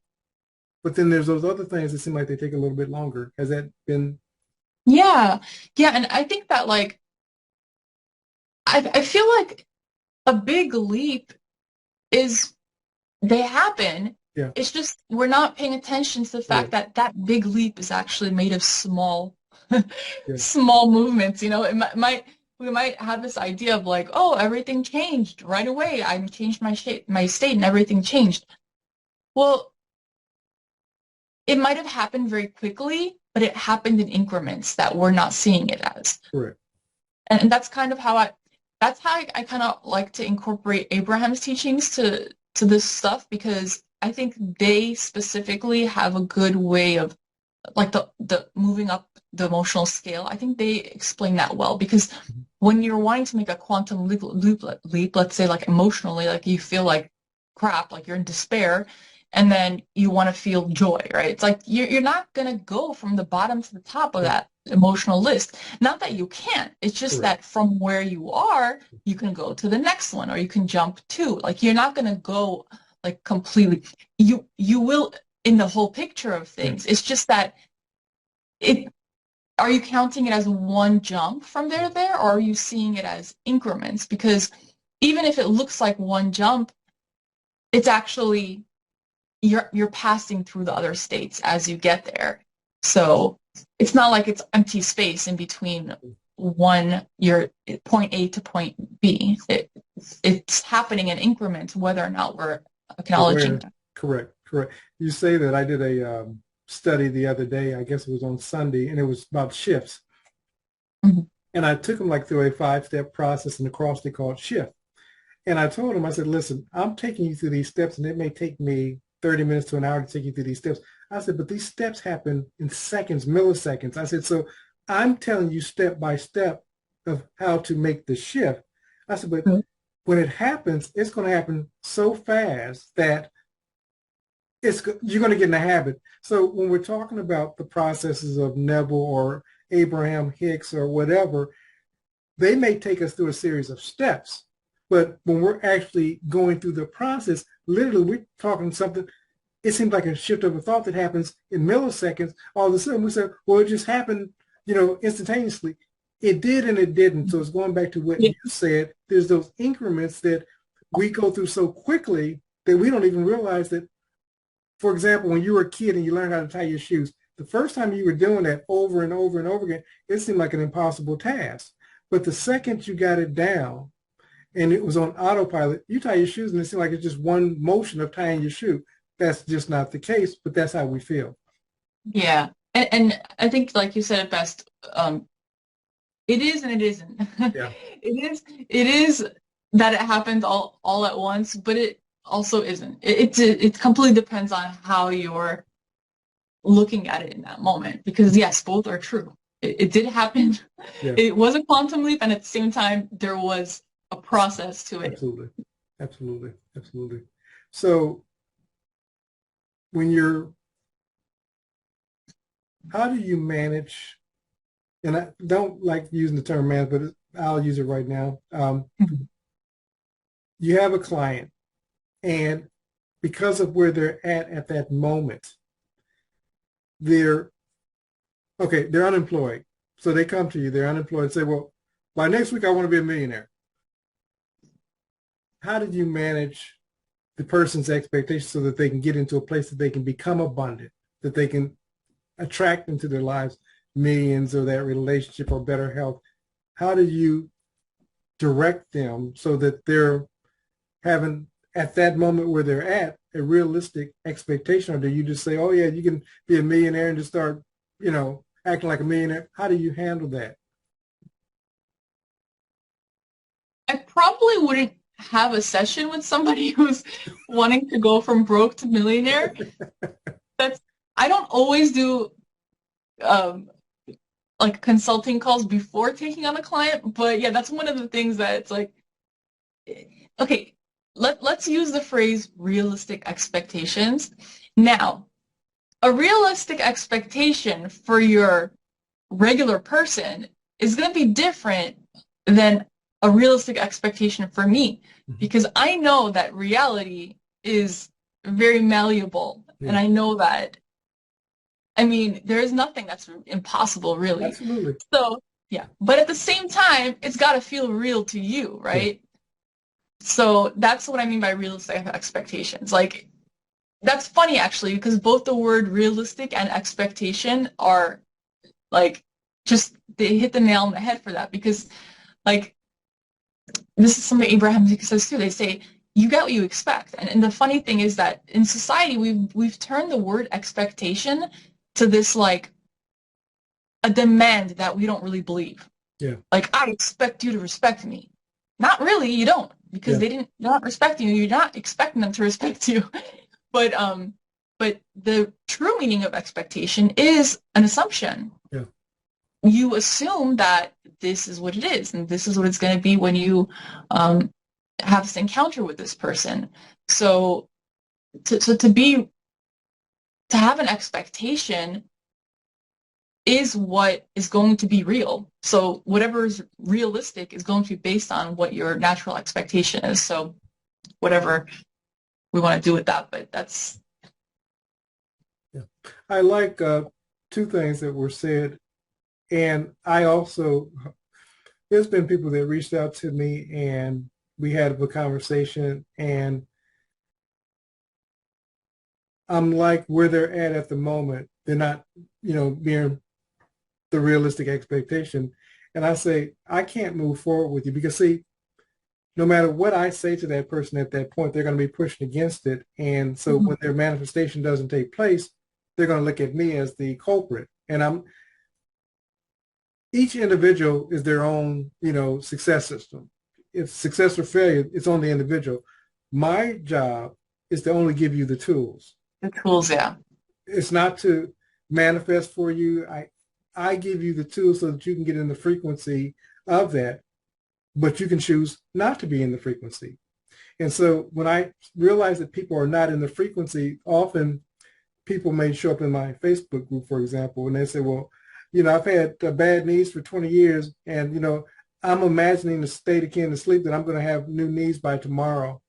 but then there's those other things that seem like they take a little bit longer. Has that been? Yeah. And I think that, like, I feel like a big leap is, they happen. It's just we're not paying attention to the fact that that big leap is actually made of small, small movements. You know, it might we might have this idea of like, oh, everything changed right away. I changed my state and everything changed. Well, it might have happened very quickly, but it happened in increments that we're not seeing it as. Correct. And that's kind of how I kind of like to incorporate Abraham's teachings to this stuff, because I think they specifically have a good way of like the moving up the emotional scale. I think they explain that well, because when you're wanting to make a quantum leap, let's say like emotionally, like you feel like crap, like you're in despair, and then you want to feel joy, right? It's like you're not going to go from the bottom to the top of that emotional list. Not that you can't. It's just that from where you are, you can go to the next one, or you can jump to. Like you're not going to go like completely. You will in the whole picture of things. It's just that are you counting it as one jump from there to there, or are you seeing it as increments? Because even if it looks like one jump, it's actually you're passing through the other states as you get there. So it's not like it's empty space in between your point A to point B. It's happening in increments, whether or not we're acknowledging that. Correct. You say that. I did a study the other day, I guess it was on Sunday, and it was about shifts. Mm-hmm. And I took them like through a 5-step process in the cross they called shift. And I told them, I said, listen, I'm taking you through these steps, and it may take me 30 minutes to an hour to take you through these steps. I said, but these steps happen in seconds, milliseconds. I said, so I'm telling you step by step of how to make the shift. I said, but when it happens, it's going to happen so fast that you're going to get in a habit. So when we're talking about the processes of Neville or Abraham Hicks or whatever, they may take us through a series of steps. But when we're actually going through the process, literally we're talking something, it seems like a shift of a thought that happens in milliseconds. All of a sudden we say, well, it just happened, instantaneously. It did and it didn't. So it's going back to what you said. There's those increments that we go through so quickly that we don't even realize that. For example, when you were a kid and you learned how to tie your shoes, the first time you were doing that over and over and over again, it seemed like an impossible task. But the second you got it down and it was on autopilot, you tie your shoes and it seemed like it's just one motion of tying your shoe. That's just not the case, but that's how we feel. Yeah. And I think, like you said it best, it is and it isn't. Yeah. It is that it happens all at once, but it also isn't. It completely depends on how you're looking at it in that moment, because yes, both are true. It did happen. Yeah. It was a quantum leap, and at the same time there was a process to it. Absolutely. So how do you manage, and I don't like using the term manage, but I'll use it right now. You have a client, and because of where they're at that moment, they're unemployed. So they come to you, they're unemployed, and say, well, by next week I want to be a millionaire. How did you manage the person's expectations so that they can get into a place that they can become abundant, that they can attract into their lives millions, or that relationship, or better health? How do you direct them so that they're having, at that moment where they're at, a realistic expectation? Or do you just say, oh yeah, you can be a millionaire and just start, acting like a millionaire? How do you handle that? I probably wouldn't have a session with somebody who's wanting to go from broke to millionaire. I don't always do like consulting calls before taking on a client, but yeah, that's one of the things that it's like, okay, let's use the phrase realistic expectations. Now, a realistic expectation for your regular person is going to be different than a realistic expectation for me, because I know that reality is very malleable, and I know that, there is nothing that's impossible, really. Absolutely. So, yeah, but at the same time, it's got to feel real to you, right? Yeah. So that's what I mean by realistic expectations. Like, that's funny, actually, because both the word realistic and expectation are, like, just, they hit the nail on the head for that, because Like, this is something Abraham says too. They say, you get what you expect. And the funny thing is that in society, we've turned the word expectation to this, like, a demand that we don't really believe. Yeah. Like, I expect you to respect me. Not really, you don't, because they're not respecting you. You're not expecting them to respect you. But the true meaning of expectation is an assumption. Yeah. You assume that this is what it is, and this is what it's going to be when you have this encounter with this person. So to have an expectation is what is going to be real. So whatever is realistic is going to be based on what your natural expectation is. So whatever we want to do with that, but that's. Yeah. I like two things that were said. And I also, there's been people that reached out to me and we had a conversation, and I'm like where they're at the moment. They're not, being the realistic expectation. And I say, I can't move forward with you because, see, no matter what I say to that person at that point, they're going to be pushing against it. And so when their manifestation doesn't take place, they're going to look at me as the culprit. And each individual is their own, success system. If success or failure, it's on the individual. My job is to only give you the tools. The tools, yeah. It's not to manifest for you. I give you the tools so that you can get in the frequency of that, but you can choose not to be in the frequency. And so when I realize that people are not in the frequency, often people may show up in my Facebook group, for example, and they say, well, I've had bad knees for 20 years, and, I'm imagining a state akin to sleep that I'm going to have new knees by tomorrow.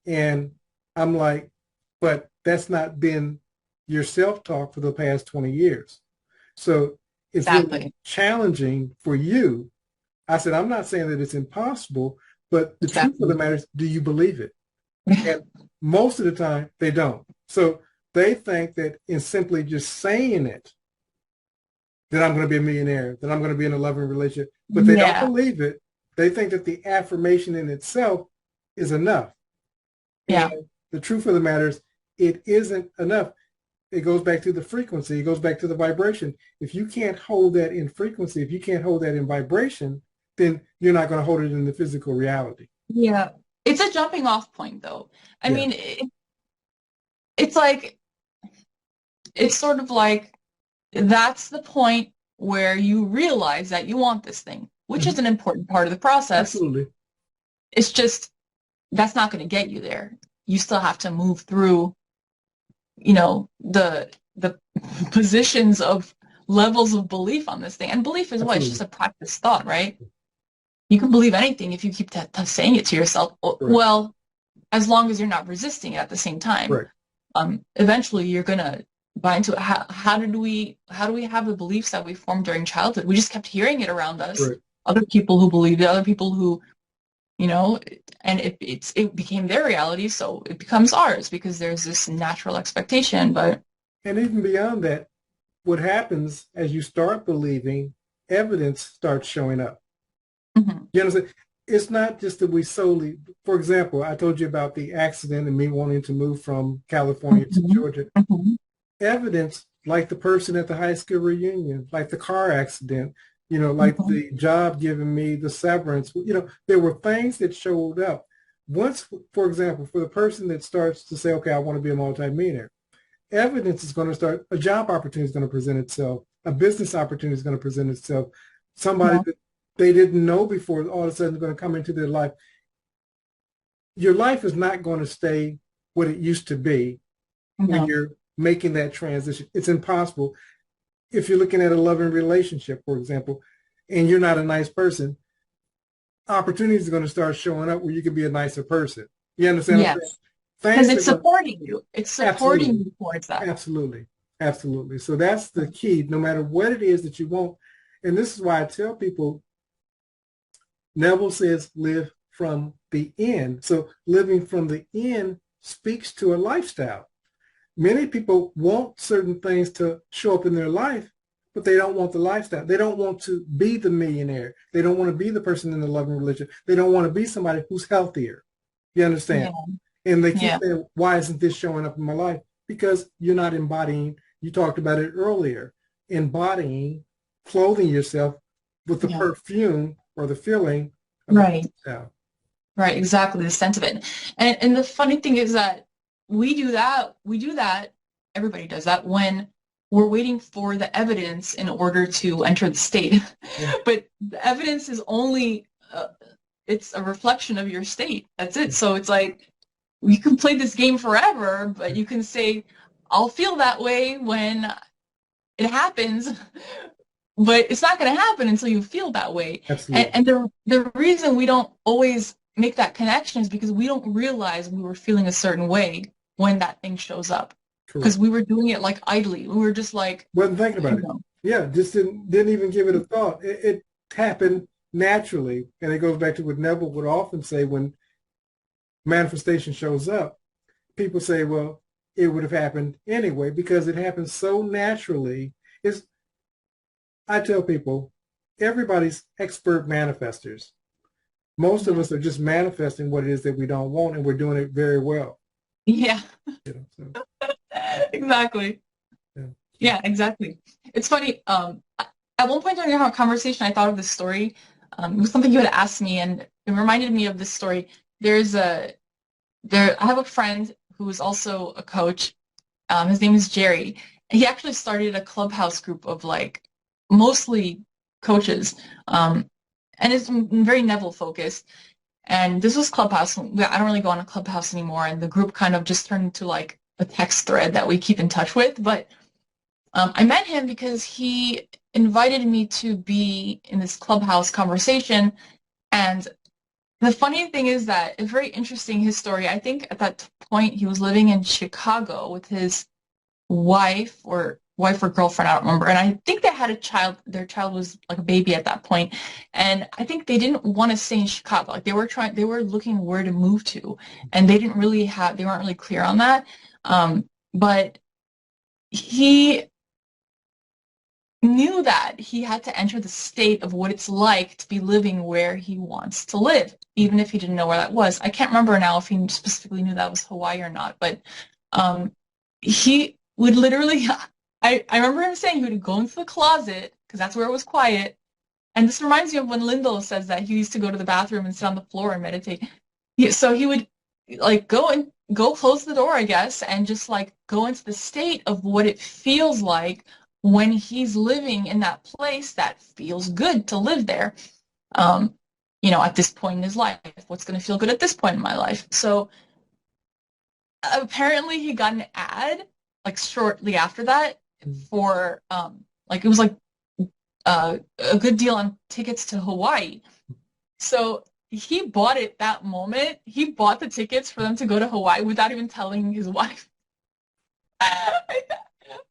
And I'm like, but that's not been your self-talk for the past 20 years. So it's really challenging for you. I said, I'm not saying that it's impossible, but the truth of the matter is, do you believe it? And most of the time, they don't. So they think that in simply just saying it, that I'm going to be a millionaire, that I'm going to be in a loving relationship, but they don't believe it. They think that the affirmation in itself is enough. Yeah. And the truth of the matter is, it isn't enough. It goes back to the frequency. It goes back to the vibration. If you can't hold that in frequency, if you can't hold that in vibration, then you're not going to hold it in the physical reality. Yeah. It's a jumping off point, though. I mean, it's like, it's sort of like, that's the point where you realize that you want this thing, which is an important part of the process. Absolutely. It's just, that's not going to get you there. You still have to move through, the positions of levels of belief on this thing. And belief is what? It's just a practice thought, right? You can believe anything if you keep saying it to yourself. Correct. Well, as long as you're not resisting it at the same time. Right. Eventually you're going to buy into it. How do we have the beliefs that we formed during childhood? We just kept hearing it around us. Right. Other people who believed it, other people who, and it became their reality, so it becomes ours because there's this natural expectation. And even beyond that, what happens as you start believing, evidence starts showing up. Mm-hmm. You understand? It's not just that we solely, for example, I told you about the accident and me wanting to move from California to Georgia. Mm-hmm. Evidence, like the person at the high school reunion, like the car accident, like the job giving me the severance, there were things that showed up. Once, for example, for the person that starts to say, okay, I want to be a multimillionaire, evidence is going to start, a job opportunity is going to present itself, a business opportunity is going to present itself, somebody that they didn't know before all of a sudden is going to come into their life. Your life is not going to stay what it used to be when you're making that transition. It's impossible. If you're looking at a loving relationship, for example, and you're not a nice person, opportunities are going to start showing up where you can be a nicer person. You understand? Yes. Because it's supporting you. It's supporting you towards that. Absolutely. Absolutely. So that's the key, no matter what it is that you want. And this is why I tell people, Neville says, live from the end. So living from the end speaks to a lifestyle. Many people want certain things to show up in their life, but they don't want the lifestyle. They don't want to be the millionaire. They don't want to be the person in the loving religion. They don't want to be somebody who's healthier. You understand? Yeah. And they keep Yeah. saying, why isn't this showing up in my life? Because you're not embodying, you talked about it earlier, embodying, clothing yourself with the Yeah. perfume or the feeling of the Right. lifestyle. Right. Exactly. The sense of it. And the funny thing is that we do that, everybody does that when we're waiting for the evidence in order to enter the state. Yeah. But the evidence is only, it's a reflection of your state. That's it. So it's like, you can play this game forever, but you can say, I'll feel that way when it happens, but it's not going to happen until you feel that way. Absolutely. And the reason we don't always make that connection is because we don't realize we were feeling a certain way when that thing shows up. Because Correct. we were doing it like idly. We were just like, Wasn't thinking you about it. know, Yeah, just didn't even give it a thought. It happened naturally. And it goes back to what Neville would often say when manifestation shows up. People say, well, it would have happened anyway because it happens so naturally. It's, I tell people, everybody's expert manifestors. Most of yeah. us are just manifesting what it is that we don't want, and we're doing it very well. Yeah, So, exactly. yeah. Yeah, exactly. It's funny. At one point during our conversation, I thought of this story. It was something you had asked me, and it reminded me of this story. I have a friend who is also a coach. His name is Jerry. He actually started a clubhouse group of like mostly coaches, and it's very Neville focused. And this was Clubhouse. I don't really go on a Clubhouse anymore, and the group kind of just turned into like a text thread that we keep in touch with. But I met him because he invited me to be in this Clubhouse conversation. And the funny thing is that it's very interesting, his story. I think at that point he was living in Chicago with his wife or girlfriend, I don't remember. And I think they had a child. Their child was like a baby at that point. And I think they didn't want to stay in Chicago. Like they were looking where to move to. And they weren't really clear on that. But he knew that he had to enter the state of what it's like to be living where he wants to live, even if he didn't know where that was. I can't remember now if he specifically knew that was Hawaii or not, but he would literally, I remember him saying he would go into the closet, because that's where it was quiet. And this reminds me of when Lindell says that he used to go to the bathroom and sit on the floor and meditate. So he would like go close the door, I guess, and just like go into the state of what it feels like when he's living in that place that feels good to live there. Um, at this point in his life, what's going to feel good at this point in my life? So apparently he got an ad like shortly after that for like it was like a good deal on tickets to Hawaii. So he bought it that moment. He bought the tickets for them to go to Hawaii without even telling his wife.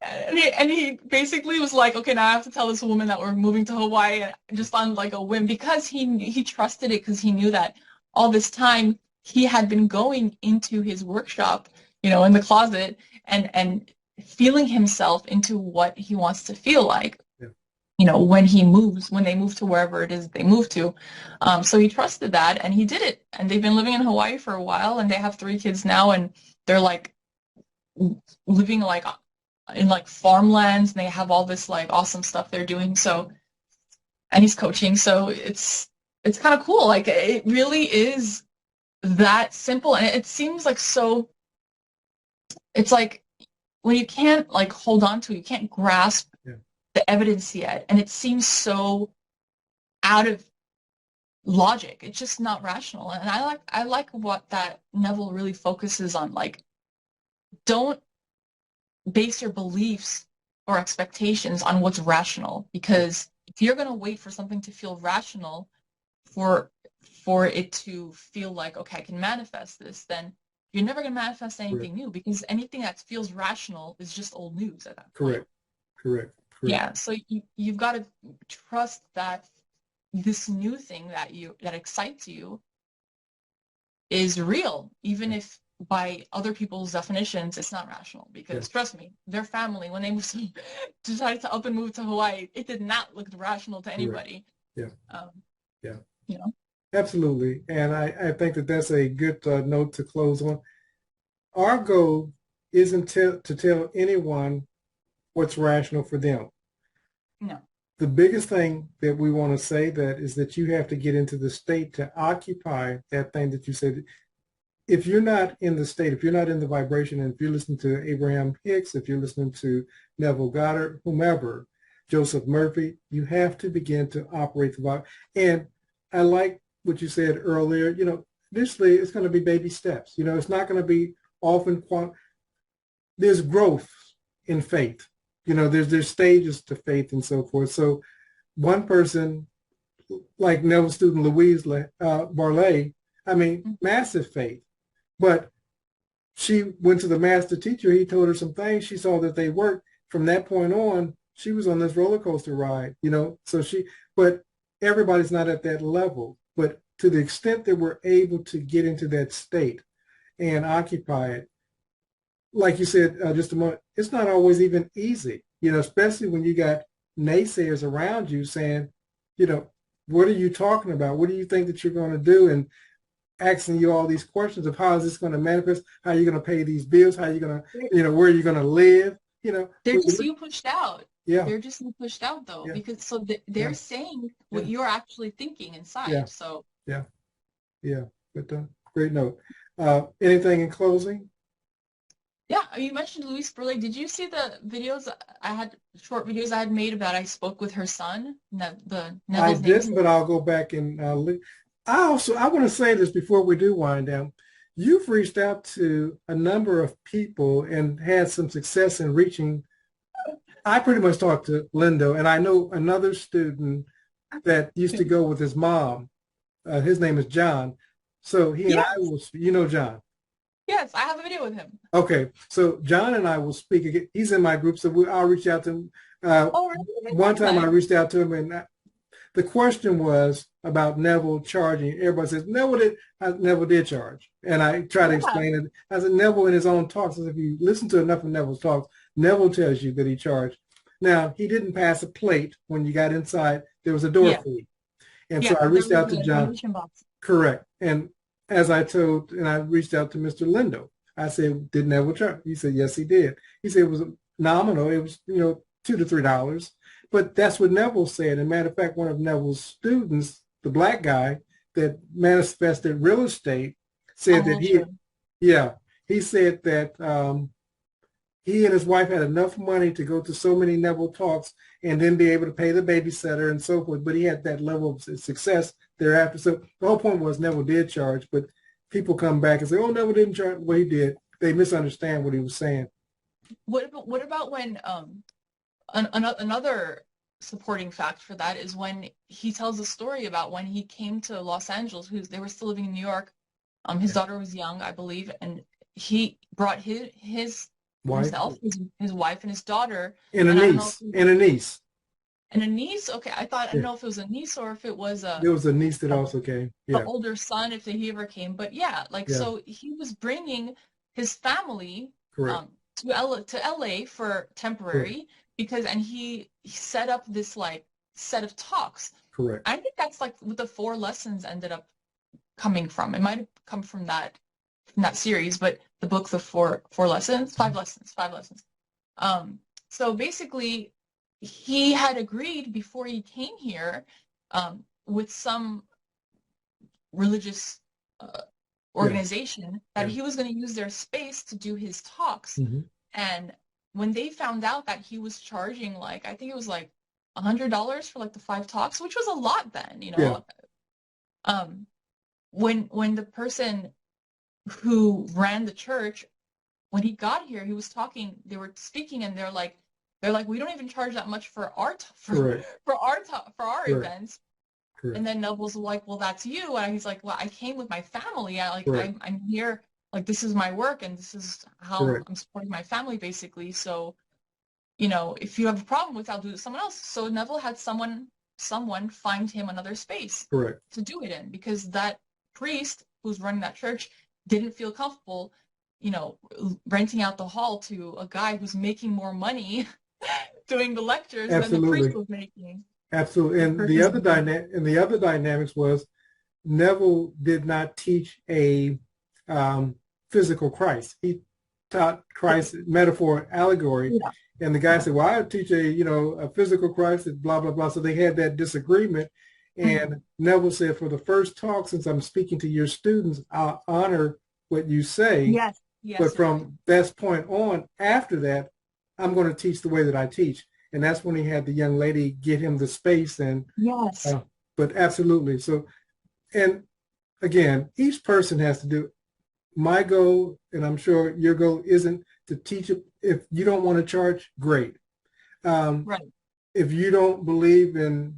And he basically was like, okay, now I have to tell this woman that we're moving to Hawaii just on like a whim, because he trusted it, because he knew that all this time he had been going into his workshop, in the closet, and feeling himself into what he wants to feel like, when they move to wherever it is they move to. So he trusted that, and he did it. And they've been living in Hawaii for a while, and they have 3 kids now, and they're like living like in like farmlands, and they have all this like awesome stuff they're doing. So, and he's coaching, so it's kind of cool. Like it really is that simple, and it seems like so. It's like when you can't like hold on to, you can't grasp the evidence yet, and it seems so out of logic. It's just not rational, and I like what that Neville really focuses on. Like, don't base your beliefs or expectations on what's rational, because if you're going to wait for something to feel rational for it to feel like, okay, I can manifest this, then you're never going to manifest anything new, because anything that feels rational is just old news at that point. Correct. Yeah, so you've got to trust that this new thing that excites you is real, even if by other people's definitions, it's not rational because trust me, their family, when they moved decided to up and move to Hawaii, it did not look rational to anybody. Yeah. Yeah. You know? Absolutely. And I think that that's a good note to close on. Our goal isn't to tell anyone what's rational for them. No. The biggest thing that we want to say that is that you have to get into the state to occupy that thing that you said. If you're not in the state, if you're not in the vibration, and if you're listening to Abraham Hicks, if you're listening to Neville Goddard, whomever, Joseph Murphy, you have to begin to operate the vibe. And I like what you said earlier. You know, initially it's going to be baby steps. You know, it's not going to be often. There's growth in faith. You know, there's stages to faith and so forth. So one person, like Neville student Louise Barley, I mean, massive faith. But she went to the master teacher. He told her some things. She saw that they worked. From that point on, she was on this roller coaster ride, you know. But everybody's not at that level. But to the extent that we're able to get into that state and occupy it, like you said just a moment, it's not always even easy, you know, especially when you got naysayers around you saying, you know, what are you talking about? What do you think that you're going to do? And asking you all these questions of how is this going to manifest? How are you going to pay these bills? How are you going to, you know, where are you going to live? You know, they're just you pushed out. Yeah. They're just you pushed out though, because so they're saying what you're actually thinking inside. Yeah. So yeah. But great note. Anything in closing? Yeah, you mentioned Louise Burley. Did you see the videos short videos I had made about I spoke with her son? I didn't, but I'll go back and I want to say this before we do wind down. You've reached out to a number of people and had some success in reaching. I pretty much talked to Lindell, and I know another student that used to go with his mom. His name is John. So he and I will, you know John. Yes, I have a video with him. Okay, so John and I will speak again. He's in my group, so I'll reach out to him. Really? One time I reached out to him, and the question was about Neville charging. Everybody says, Neville did charge. And I try to explain it. I said, Neville in his own talks, if you listen to enough of Neville's talks, Neville tells you that he charged. Now, he didn't pass a plate when you got inside. There was a door fee. And so I reached out to John. Correct. And as I told, and I reached out to Mr. Lindo. I said, did Neville charge? He said, yes, he did. He said it was nominal. It was, you know, $2 to $3. But that's what Neville said. And matter of fact, one of Neville's students, the black guy that manifested real estate, said that he said that he and his wife had enough money to go to so many Neville talks and then be able to pay the babysitter and so forth. But he had that level of success thereafter. So the whole point was Neville did charge, but people come back and say, oh, Neville didn't charge. Well, he did. They misunderstand what he was saying. What about when another supporting fact for that is when he tells a story about when he came to Los Angeles, they were still living in New York. His daughter was young, I believe, and he brought his himself, his wife, and his daughter, and a niece. And a niece. Okay, I didn't know if it was a niece or if it was a. There was a niece that also came. Yeah. The older son, if he ever came, but so he was bringing his family to LA for temporary because, and he set up this like set of talks. Correct. I think that's like what the 4 lessons ended up coming from. It might have come from that series, but the book, the four lessons, 5 lessons. So basically, he had agreed before he came here with some religious organization that he was going to use their space to do his talks. And when they found out that he was charging like, I think it was like $100 for like the 5 talks, which was a lot then, you know. When the person who ran the church, when he got here, he was talking, they were speaking, and they're like, we don't even charge that much for our events. And then Neville's like, well, that's you. And he's like, well, I came with my family. I'm here, like, this is my work, and this is how I'm supporting my family, basically. So, you know, if you have a problem with it, I'll do it with someone else. So Neville had someone find him another space to do it in, because that priest who's running that church didn't feel comfortable renting out the hall to a guy who's making more money doing the lectures than the Absolutely. priest was making. Absolutely. And the other dynamics was Neville did not teach a physical Christ. He taught Christ metaphor, allegory. Yeah. And the guy said, well, I teach a physical Christ, blah, blah, blah. So they had that disagreement. And Neville said, for the first talk, since I'm speaking to your students, I'll honor what you say. Yes. Yes. But from that point on, after that, I'm going to teach the way that I teach. And that's when he had the young lady get him the space. And yes. But absolutely. So, and again, each person has to do. My goal, and I'm sure your goal, isn't to teach it. If you don't want to charge, great. Right. If you don't believe in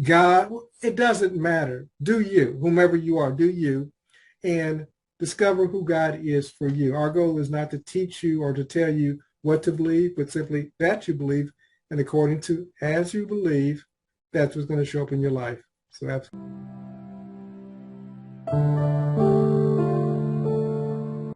God, it doesn't matter. Do you, whomever you are, do you, and discover who God is for you. Our goal is not to teach you or to tell you what to believe, but simply that you believe, and according to as you believe, that's what's going to show up in your life. So absolutely.